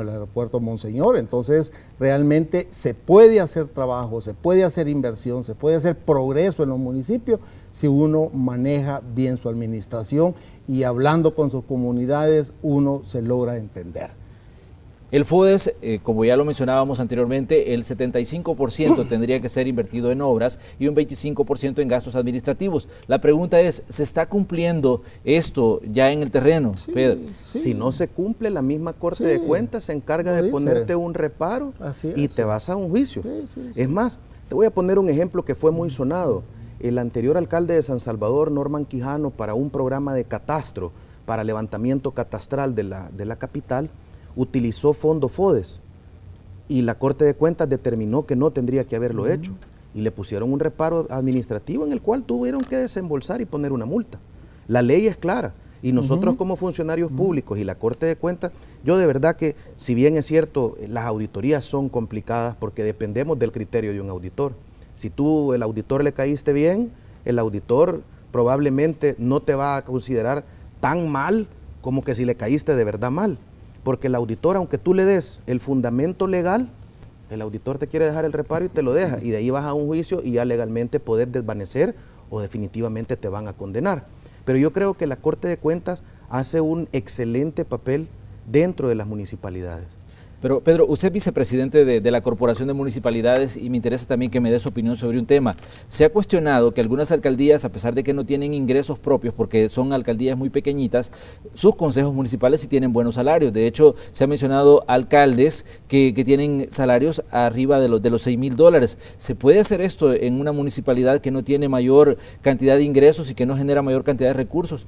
el aeropuerto Monseñor. Entonces, realmente se puede hacer trabajo, se puede hacer inversión, se puede hacer progreso en los municipios si uno maneja bien su administración y hablando con sus comunidades uno se logra entender. El FODES, como ya lo mencionábamos anteriormente, el 75% tendría que ser invertido en obras y un 25% en gastos administrativos. La pregunta es, ¿se está cumpliendo esto ya en el terreno, Pedro? Sí. Si no se cumple, la misma Corte de Cuentas se encarga de ponerte un reparo y te vas a un juicio. Es más, te voy a poner un ejemplo que fue muy sonado. El anterior alcalde de San Salvador, Norman Quijano, para un programa de catastro, para levantamiento catastral de la capital, utilizó fondo FODES y la Corte de Cuentas determinó que no tendría que haberlo hecho y le pusieron un reparo administrativo en el cual tuvieron que desembolsar y poner una multa. La ley es clara y nosotros como funcionarios públicos y la Corte de Cuentas, yo de verdad que si bien es cierto las auditorías son complicadas porque dependemos del criterio de un auditor. Si tú el auditor le caíste bien, el auditor probablemente no te va a considerar tan mal como que si le caíste de verdad mal. Porque el auditor, aunque tú le des el fundamento legal, el auditor te quiere dejar el reparo y te lo deja, y de ahí vas a un juicio y ya legalmente podés desvanecer o definitivamente te van a condenar. Pero yo creo que la Corte de Cuentas hace un excelente papel dentro de las municipalidades. Pero Pedro, usted es vicepresidente de la Corporación de Municipalidades y me interesa también que me dé su opinión sobre un tema. Se ha cuestionado que algunas alcaldías, a pesar de que no tienen ingresos propios porque son alcaldías muy pequeñitas, sus consejos municipales sí tienen buenos salarios. De hecho, se ha mencionado alcaldes que tienen salarios arriba de los $6,000. ¿Se puede hacer esto en una municipalidad que no tiene mayor cantidad de ingresos y que no genera mayor cantidad de recursos?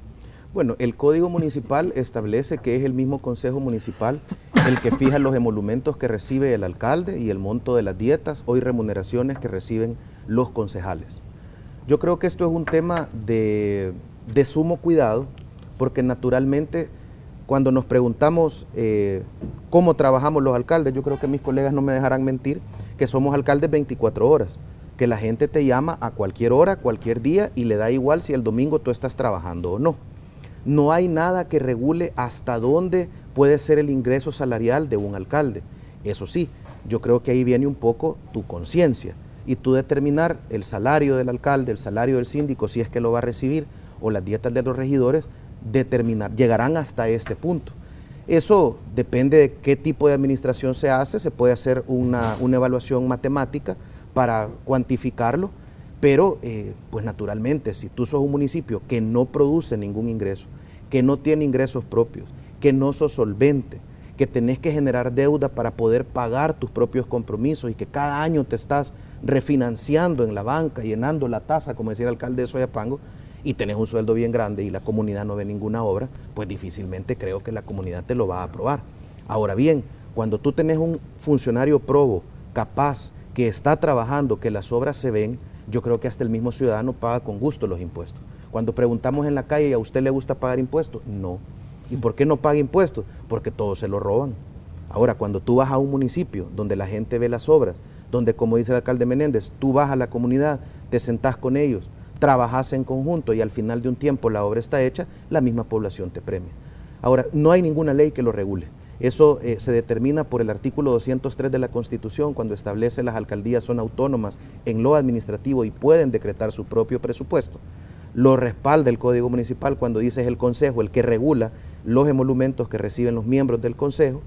Bueno, el Código Municipal establece que es el mismo Consejo Municipal el que fija los emolumentos que recibe el alcalde y el monto de las dietas o remuneraciones que reciben los concejales. Yo creo que esto es un tema de sumo cuidado, porque naturalmente cuando nos preguntamos cómo trabajamos los alcaldes, yo creo que mis colegas no me dejarán mentir, que somos alcaldes 24 horas, que la gente te llama a cualquier hora, cualquier día, y le da igual si el domingo tú estás trabajando o no. No hay nada que regule hasta dónde puede ser el ingreso salarial de un alcalde. Eso sí, yo creo que ahí viene un poco tu conciencia y tú determinar el salario del alcalde, el salario del síndico, si es que lo va a recibir, o las dietas de los regidores, llegarán hasta este punto. Eso depende de qué tipo de administración se hace, se puede hacer una evaluación matemática para cuantificarlo, pero pues naturalmente si tú sos un municipio que no produce ningún ingreso, que no tiene ingresos propios, que no sos solvente, que tenés que generar deuda para poder pagar tus propios compromisos y que cada año te estás refinanciando en la banca, llenando la tasa, como decía el alcalde de Soyapango, y tenés un sueldo bien grande y la comunidad no ve ninguna obra, pues difícilmente creo que la comunidad te lo va a aprobar. Ahora bien, cuando tú tenés un funcionario probo, capaz, que está trabajando, que las obras se ven, yo creo que hasta el mismo ciudadano paga con gusto los impuestos. Cuando preguntamos en la calle, ¿a usted le gusta pagar impuestos? No. ¿Y por qué no paga impuestos? Porque todos se lo roban. Ahora, cuando tú vas a un municipio donde la gente ve las obras, donde, como dice el alcalde Menéndez, tú vas a la comunidad, te sentás con ellos, trabajás en conjunto y al final de un tiempo la obra está hecha, la misma población te premia. Ahora, no hay ninguna ley que lo regule. Eso se determina por el artículo 203 de la Constitución, cuando establece las alcaldías son autónomas en lo administrativo y pueden decretar su propio presupuesto. Lo respalda el Código Municipal cuando dice es el Consejo el que regula los emolumentos que reciben los miembros del Consejo,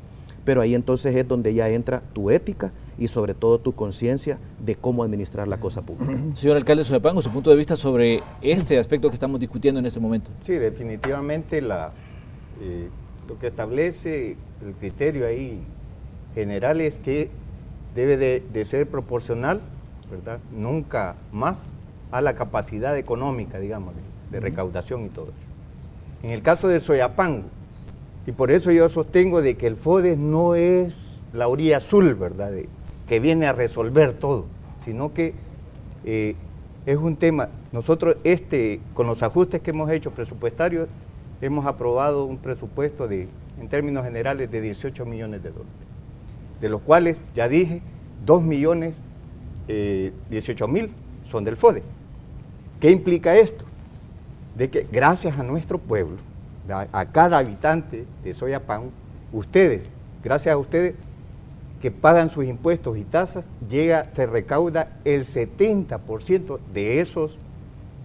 pero ahí entonces es donde ya entra tu ética y sobre todo tu conciencia de cómo administrar la cosa pública. Señor alcalde de Soyapango, su punto de vista sobre este aspecto que estamos discutiendo en este momento. Sí, definitivamente lo que establece el criterio ahí general es que debe de ser proporcional, ¿verdad? Nunca más a la capacidad económica, digamos, de recaudación y todo eso. En el caso del Soyapango, y por eso yo sostengo de que el FODES no es la orilla azul, ¿verdad? Que viene a resolver todo, sino que es un tema, nosotros con los ajustes que hemos hecho presupuestarios, hemos aprobado un presupuesto en términos generales de 18 millones de dólares, de los cuales, ya dije, 2.018.000 son del FODE. ¿Qué implica esto? De que gracias a nuestro pueblo, a cada habitante de Soyapango, gracias a ustedes que pagan sus impuestos y tasas, se recauda el 70% de esos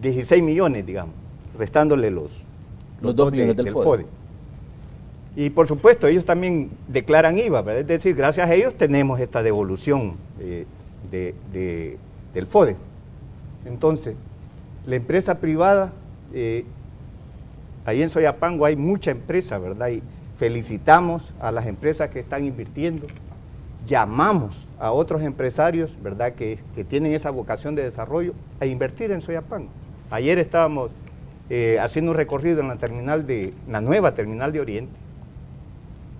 16 millones, digamos, restándole los 2 millones del FODE. Y por supuesto, ellos también declaran IVA, ¿verdad? Es decir, gracias a ellos tenemos esta devolución del FODE. Entonces, la empresa privada, ahí en Soyapango hay mucha empresa, ¿verdad? Y felicitamos a las empresas que están invirtiendo, llamamos a otros empresarios, ¿verdad?, que tienen esa vocación de desarrollo a invertir en Soyapango. Ayer estábamos haciendo un recorrido en la nueva terminal de Oriente,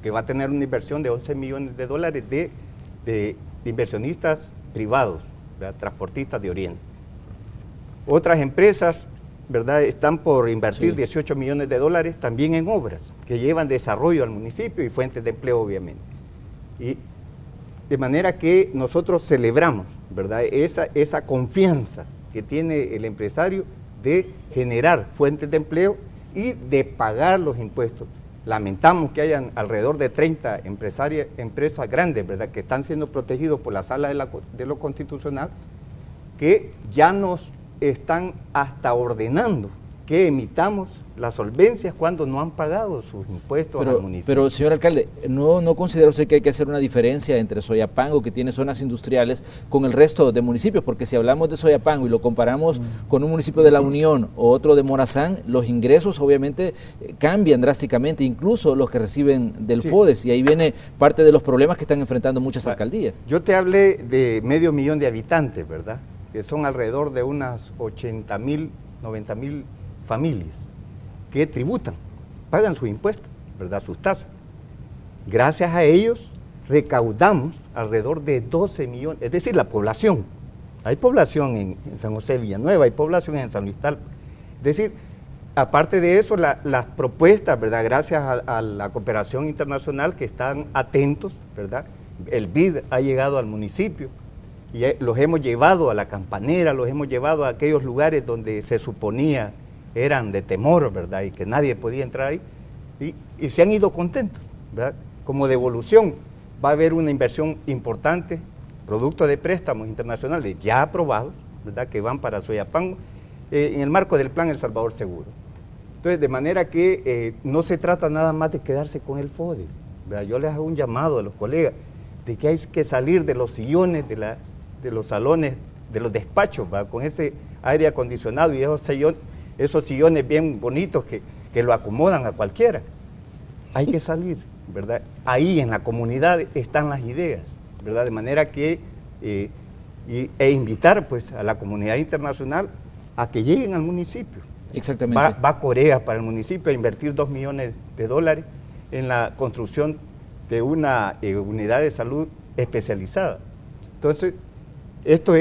que va a tener una inversión de 11 millones de dólares de inversionistas privados, ¿verdad?, transportistas de Oriente. Otras empresas, ¿verdad?, están por invertir 18 millones de dólares también en obras que llevan desarrollo al municipio y fuentes de empleo, obviamente. Y de manera que nosotros celebramos, ¿verdad?, esa confianza que tiene el empresario de generar fuentes de empleo y de pagar los impuestos. Lamentamos que hayan alrededor de 30 empresas grandes, ¿verdad?, que están siendo protegidos por la Sala de lo Constitucional, que ya nos están hasta ordenando que emitamos las solvencias cuando no han pagado sus impuestos al municipio. Pero, señor alcalde, ¿no considera usted que hay que hacer una diferencia entre Soyapango, que tiene zonas industriales, con el resto de municipios? Porque si hablamos de Soyapango y lo comparamos con un municipio de La Unión o otro de Morazán, los ingresos obviamente cambian drásticamente, incluso los que reciben del FODES, y ahí viene parte de los problemas que están enfrentando muchas alcaldías. Yo te hablé de 500.000 de habitantes, ¿verdad?, que son alrededor de unas 80.000, 90.000 familias que tributan, pagan sus impuestos, ¿verdad?, sus tasas. Gracias a ellos recaudamos alrededor de 12 millones, es decir, la población. Hay población en San José de Villanueva, hay población en San Luis Talpa. Es decir, aparte de eso, las propuestas, ¿verdad?, gracias a la cooperación internacional que están atentos, ¿verdad?, el BID ha llegado al municipio y los hemos llevado a La Campanera, los hemos llevado a aquellos lugares donde se suponía eran de temor, ¿verdad?, y que nadie podía entrar ahí, y se han ido contentos, ¿verdad? Como devolución va a haber una inversión importante, producto de préstamos internacionales ya aprobados, ¿verdad?, que van para Soyapango, en el marco del plan El Salvador Seguro. Entonces, de manera que no se trata nada más de quedarse con el FODE, ¿verdad? Yo les hago un llamado a los colegas de que hay que salir de los sillones, de los salones, de los despachos, ¿verdad?, con ese aire acondicionado y esos sillones bien bonitos que lo acomodan a cualquiera. Hay que salir, ¿verdad? Ahí en la comunidad están las ideas, ¿verdad? De manera que, e invitar pues a la comunidad internacional a que lleguen al municipio. Exactamente. Va Corea para el municipio a invertir 2 millones de dólares en la construcción de una unidad de salud especializada. Entonces, esto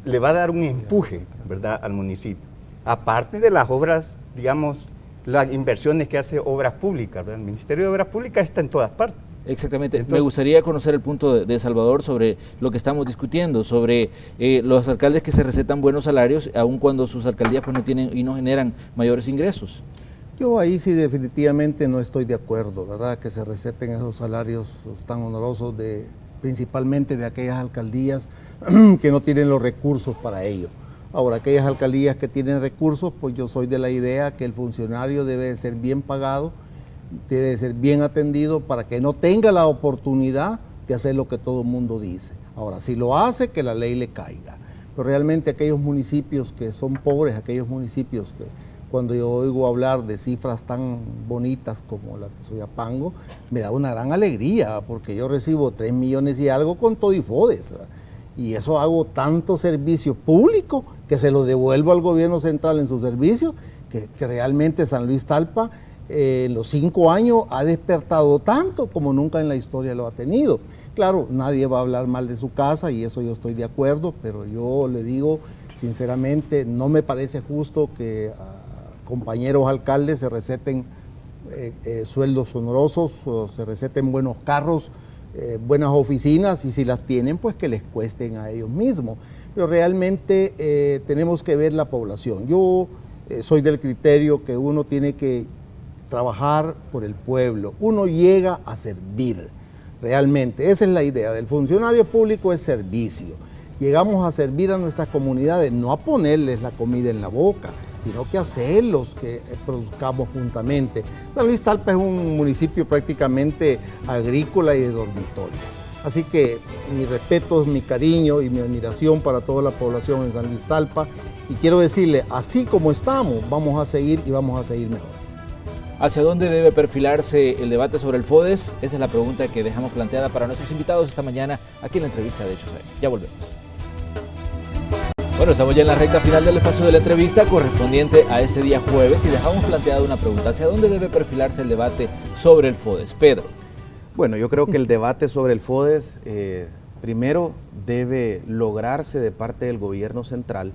le va a dar un empuje, ¿verdad?, al municipio. Aparte de las obras, digamos, las inversiones que hace Obras Públicas, ¿verdad? El Ministerio de Obras Públicas está en todas partes. Exactamente. Entonces, me gustaría conocer el punto de Salvador sobre lo que estamos discutiendo, sobre los alcaldes que se recetan buenos salarios, aun cuando sus alcaldías pues no tienen y no generan mayores ingresos. Yo ahí sí definitivamente no estoy de acuerdo, ¿verdad?, que se receten esos salarios tan honorosos principalmente de aquellas alcaldías que no tienen los recursos para ello. Ahora, aquellas alcaldías que tienen recursos, pues yo soy de la idea que el funcionario debe de ser bien pagado, debe de ser bien atendido para que no tenga la oportunidad de hacer lo que todo el mundo dice. Ahora, si lo hace, que la ley le caiga. Pero realmente aquellos municipios que son pobres, aquellos municipios que cuando yo oigo hablar de cifras tan bonitas como la de Soyapango, me da una gran alegría, porque yo recibo 3 millones y algo con todo y FODES, ¿verdad? Y eso hago tanto servicio público que se lo devuelvo al gobierno central en su servicio, que realmente San Luis Talpa en los 5 años ha despertado tanto como nunca en la historia lo ha tenido. Claro, nadie va a hablar mal de su casa y eso yo estoy de acuerdo, pero yo le digo sinceramente, no me parece justo que compañeros alcaldes se receten sueldos honorosos, se receten buenos carros, buenas oficinas, y si las tienen, pues que les cuesten a ellos mismos. Pero realmente tenemos que ver la población. Yo soy del criterio que uno tiene que trabajar por el pueblo. Uno llega a servir, realmente. Esa es la idea del funcionario público, es servicio. Llegamos a servir a nuestras comunidades, no a ponerles la comida en la boca, sino que hacerlos que produzcamos juntamente. San Luis Talpa es un municipio prácticamente agrícola y de dormitorio. Así que mi respeto, mi cariño y mi admiración para toda la población en San Luis Talpa. Y quiero decirle, así como estamos, vamos a seguir y vamos a seguir mejor. ¿Hacia dónde debe perfilarse el debate sobre el FODES? Esa es la pregunta que dejamos planteada para nuestros invitados esta mañana aquí en la entrevista de Hechos AM. Ya volvemos. Bueno, estamos ya en la recta final del espacio de la entrevista correspondiente a este día jueves y dejamos planteada una pregunta. ¿Hacia dónde debe perfilarse el debate sobre el FODES? Pedro. Bueno, yo creo que el debate sobre el FODES primero debe lograrse de parte del gobierno central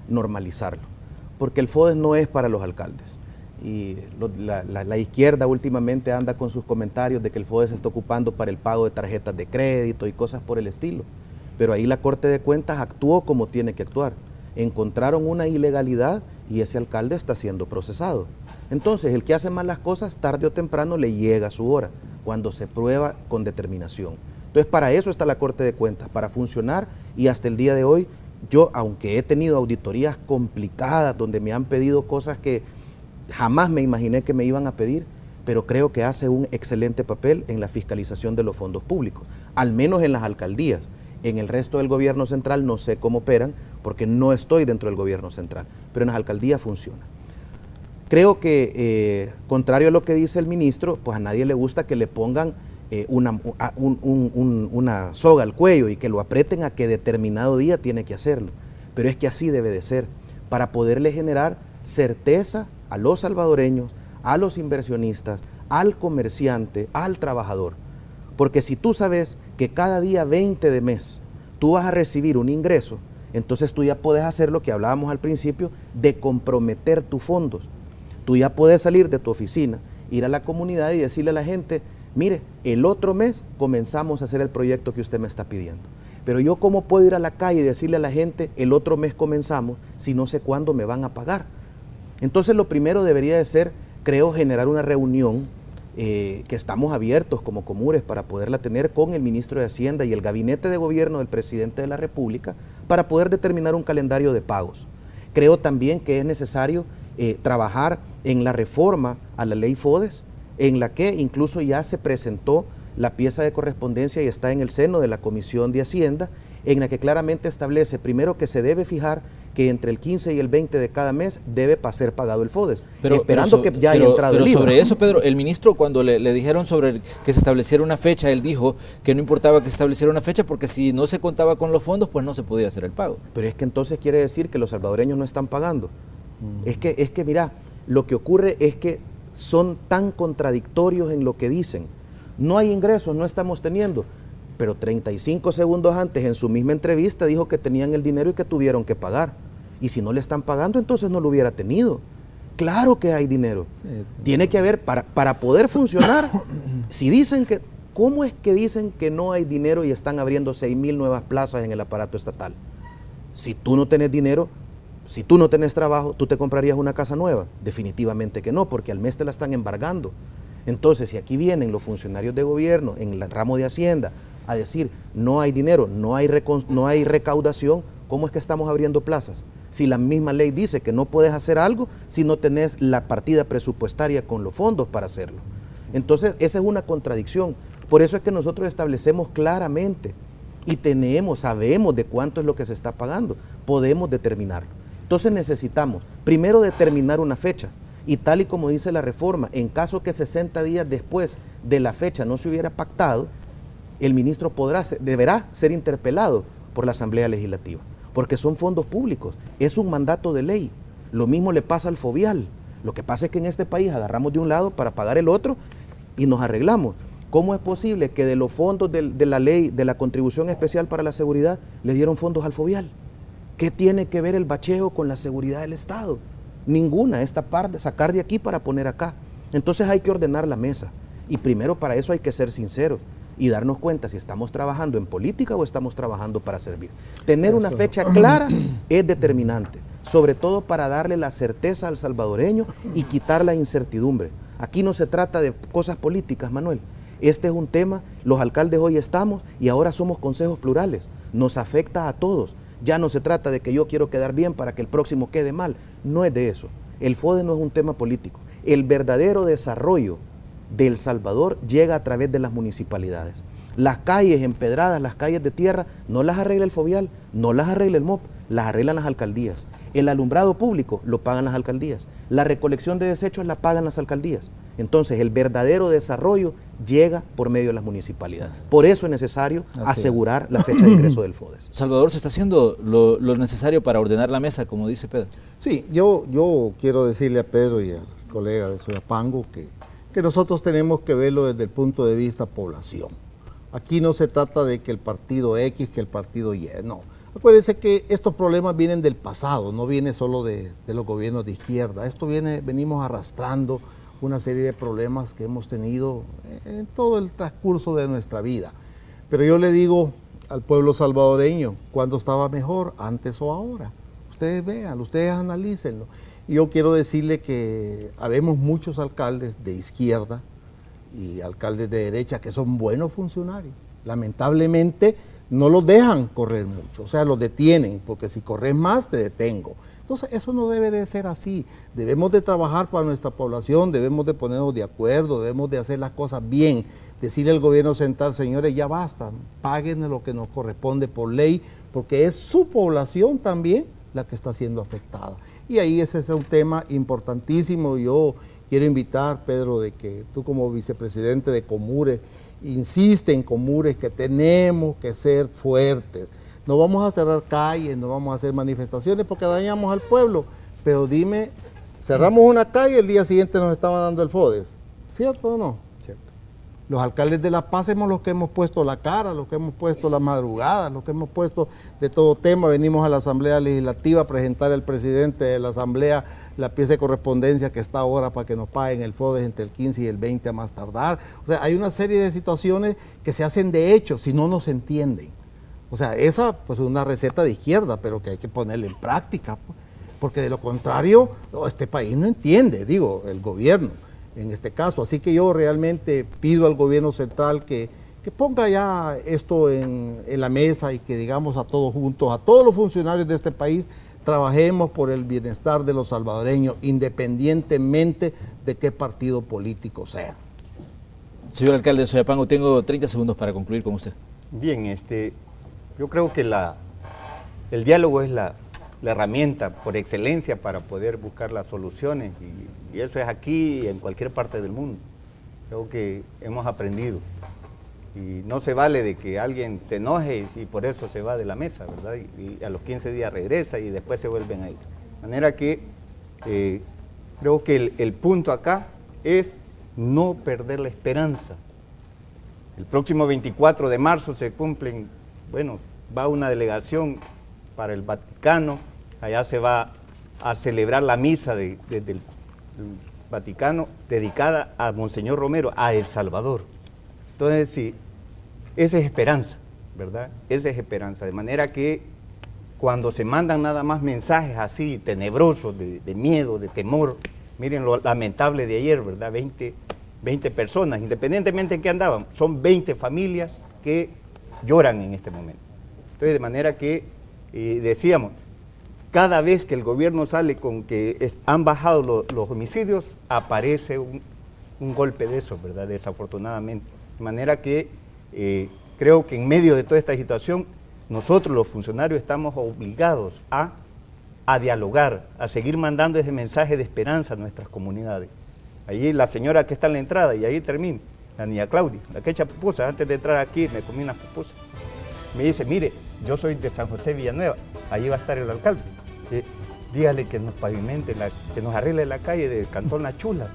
normalizarlo, porque el FODES no es para los alcaldes. Y la izquierda últimamente anda con sus comentarios de que el FODES se está ocupando para el pago de tarjetas de crédito y cosas por el estilo. Pero ahí la Corte de Cuentas actuó como tiene que actuar. Encontraron una ilegalidad y ese alcalde está siendo procesado. Entonces, el que hace mal las cosas, tarde o temprano le llega su hora, cuando se prueba con determinación. Entonces, para eso está la Corte de Cuentas, para funcionar, y hasta el día de hoy, yo, aunque he tenido auditorías complicadas, donde me han pedido cosas que jamás me imaginé que me iban a pedir, pero creo que hace un excelente papel en la fiscalización de los fondos públicos, al menos en las alcaldías. En el resto del gobierno central no sé cómo operan, porque no estoy dentro del gobierno central, pero en las alcaldías funciona. Creo que, contrario a lo que dice el ministro, pues a nadie le gusta que le pongan una soga al cuello y que lo aprieten a que determinado día tiene que hacerlo. Pero es que así debe de ser, para poderle generar certeza a los salvadoreños, a los inversionistas, al comerciante, al trabajador. Porque si tú sabes que cada día 20 de mes tú vas a recibir un ingreso, entonces tú ya puedes hacer lo que hablábamos al principio de comprometer tus fondos. Tú ya puedes salir de tu oficina, ir a la comunidad y decirle a la gente, mire, el otro mes comenzamos a hacer el proyecto que usted me está pidiendo. Pero yo, ¿cómo puedo ir a la calle y decirle a la gente, el otro mes comenzamos, si no sé cuándo me van a pagar? Entonces lo primero debería de ser, creo, generar una reunión que estamos abiertos como Comures para poderla tener con el ministro de Hacienda y el gabinete de gobierno del presidente de la República para poder determinar un calendario de pagos. Creo también que es necesario trabajar en la reforma a la ley FODES, en la que incluso ya se presentó la pieza de correspondencia y está en el seno de la Comisión de Hacienda, en la que claramente establece primero que se debe fijar que entre el 15 y el 20 de cada mes debe ser pagado el FODES, esperando que ya haya entrado el IVA. Sobre eso, Pedro, el ministro cuando le dijeron sobre que se estableciera una fecha, él dijo que no importaba que se estableciera una fecha porque si no se contaba con los fondos, pues no se podía hacer el pago. Pero es que entonces quiere decir que los salvadoreños no están pagando. Es que mira, lo que ocurre es que son tan contradictorios en lo que dicen. No hay ingresos, no estamos teniendo. Pero 35 segundos antes, en su misma entrevista, dijo que tenían el dinero y que tuvieron que pagar. Y si no le están pagando, entonces no lo hubiera tenido. Claro que hay dinero. Tiene que haber, para poder funcionar, si dicen que, ¿cómo es que dicen que no hay dinero y están abriendo 6,000 nuevas plazas en el aparato estatal? Si tú no tenés dinero, si tú no tenés trabajo, ¿tú te comprarías una casa nueva? Definitivamente que no, porque al mes te la están embargando. Entonces, si aquí vienen los funcionarios de gobierno en el ramo de Hacienda a decir no hay dinero, no hay recaudación, ¿cómo es que estamos abriendo plazas? Si la misma ley dice que no puedes hacer algo si no tenés la partida presupuestaria con los fondos para hacerlo. Entonces, esa es una contradicción. Por eso es que nosotros establecemos claramente y sabemos de cuánto es lo que se está pagando, podemos determinarlo. Entonces necesitamos primero determinar una fecha y tal y como dice la reforma, en caso que 60 días después de la fecha no se hubiera pactado, el ministro deberá ser interpelado por la Asamblea Legislativa, porque son fondos públicos, es un mandato de ley. Lo mismo le pasa al FOVIAL. Lo que pasa es que en este país agarramos de un lado para pagar el otro y nos arreglamos. ¿Cómo es posible que de los fondos de la ley de la contribución especial para la seguridad le dieron fondos al FOVIAL? ¿Qué tiene que ver el bacheo con la seguridad del Estado? Ninguna, esta parte, sacar de aquí para poner acá. Entonces hay que ordenar la mesa. Y primero para eso hay que ser sinceros y darnos cuenta si estamos trabajando en política o estamos trabajando para servir. Tener una fecha clara es determinante, sobre todo para darle la certeza al salvadoreño y quitar la incertidumbre. Aquí no se trata de cosas políticas, Manuel. Este es un tema, los alcaldes hoy estamos y ahora somos consejos plurales. Nos afecta a todos. Ya no se trata de que yo quiero quedar bien para que el próximo quede mal. No es de eso. El FODE no es un tema político. El verdadero desarrollo de El Salvador llega a través de las municipalidades. Las calles empedradas, las calles de tierra, no las arregla el Fovial, no las arregla el MOP, las arreglan las alcaldías. El alumbrado público lo pagan las alcaldías. La recolección de desechos la pagan las alcaldías. Entonces, el verdadero desarrollo llega por medio de las municipalidades. Por eso es necesario asegurar la fecha de ingreso del FODES. Salvador, ¿se está haciendo lo necesario para ordenar la mesa, como dice Pedro? Sí, yo quiero decirle a Pedro y al colega de Soyapango que nosotros tenemos que verlo desde el punto de vista población. Aquí no se trata de que el partido X, que el partido Y, no. Acuérdense que estos problemas vienen del pasado, no viene solo de los gobiernos de izquierda. Esto venimos arrastrando una serie de problemas que hemos tenido en todo el transcurso de nuestra vida. Pero yo le digo al pueblo salvadoreño, ¿cuándo estaba mejor, antes o ahora? Ustedes vean, ustedes analícenlo. Y yo quiero decirle que habemos muchos alcaldes de izquierda y alcaldes de derecha que son buenos funcionarios. Lamentablemente no los dejan correr mucho, o sea, los detienen, porque si corres más te detengo. Entonces eso no debe de ser así. Debemos de trabajar para nuestra población, debemos de ponernos de acuerdo, debemos de hacer las cosas bien. Decirle al gobierno central, señores, ya basta, paguen lo que nos corresponde por ley, porque es su población también la que está siendo afectada. Y ahí ese es un tema importantísimo. Yo quiero invitar, Pedro, de que tú como vicepresidente de Comures, insiste en Comures que tenemos que ser fuertes. No vamos a cerrar calles, no vamos a hacer manifestaciones porque dañamos al pueblo. Pero dime, cerramos una calle, el día siguiente nos estaban dando el FODES. ¿Cierto o no? Cierto. Los alcaldes de La Paz somos los que hemos puesto la cara, los que hemos puesto la madrugada, los que hemos puesto de todo tema. Venimos a la Asamblea Legislativa a presentar al presidente de la Asamblea la pieza de correspondencia que está ahora para que nos paguen el FODES entre el 15 y el 20 a más tardar. O sea, hay una serie de situaciones que se hacen de hecho, si no nos entienden. O sea, esa pues es una receta de izquierda, pero que hay que ponerla en práctica, porque de lo contrario, este país no entiende, digo, el gobierno en este caso. Así que yo realmente pido al gobierno central que ponga ya esto en la mesa y que digamos a todos juntos, a todos los funcionarios de este país, trabajemos por el bienestar de los salvadoreños, independientemente de qué partido político sea. Señor alcalde de Soyapango, tengo 30 segundos para concluir con usted. Bien, yo creo que el diálogo es la herramienta por excelencia para poder buscar las soluciones y eso es aquí y en cualquier parte del mundo. Creo que hemos aprendido y no se vale de que alguien se enoje y por eso se va de la mesa, ¿verdad? Y a los 15 días regresa y después se vuelven a ir. De manera que creo que el punto acá es no perder la esperanza. El próximo 24 de marzo se cumplen, bueno, va una delegación para el Vaticano, allá se va a celebrar la misa desde el Vaticano dedicada a Monseñor Romero, a El Salvador. Entonces, sí, esa es esperanza, ¿verdad? Esa es esperanza, de manera que cuando se mandan nada más mensajes así tenebrosos, de miedo, de temor, miren lo lamentable de ayer, ¿verdad? 20 personas, independientemente en qué andaban, son 20 familias que lloran en este momento. Entonces, de manera que, decíamos, cada vez que el gobierno sale con que han bajado los homicidios, aparece un golpe de eso, ¿verdad? Desafortunadamente. De manera que creo que en medio de toda esta situación, nosotros los funcionarios estamos obligados a dialogar, a seguir mandando ese mensaje de esperanza a nuestras comunidades. Allí la señora que está en la entrada, y ahí termino, la niña Claudia, la que echa pupusas, antes de entrar aquí me comí unas pupusas. Me dice, mire, yo soy de San José Villanueva, allí va a estar el alcalde. Dígale que nos pavimente, que nos arregle la calle del Cantón La Chula.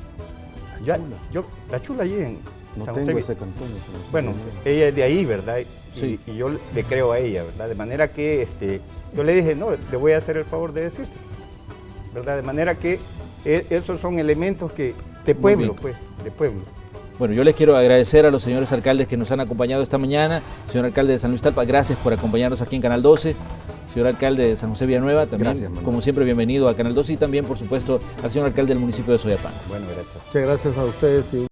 La Chula allí en San José. Ese cantón, bueno, ella es de ahí, ¿verdad? Sí. Y yo le creo a ella, ¿verdad? De manera que yo le dije, no, le voy a hacer el favor de decirse, ¿verdad? De manera que esos son elementos que de pueblo, pues, de pueblo. Bueno, yo les quiero agradecer a los señores alcaldes que nos han acompañado esta mañana. Señor alcalde de San Luis Talpa, gracias por acompañarnos aquí en Canal 12. Señor alcalde de San José Villanueva, también, gracias, como siempre, bienvenido a Canal 12 y también, por supuesto, al señor alcalde del municipio de Soyapango. Bueno, gracias. Muchas gracias a ustedes.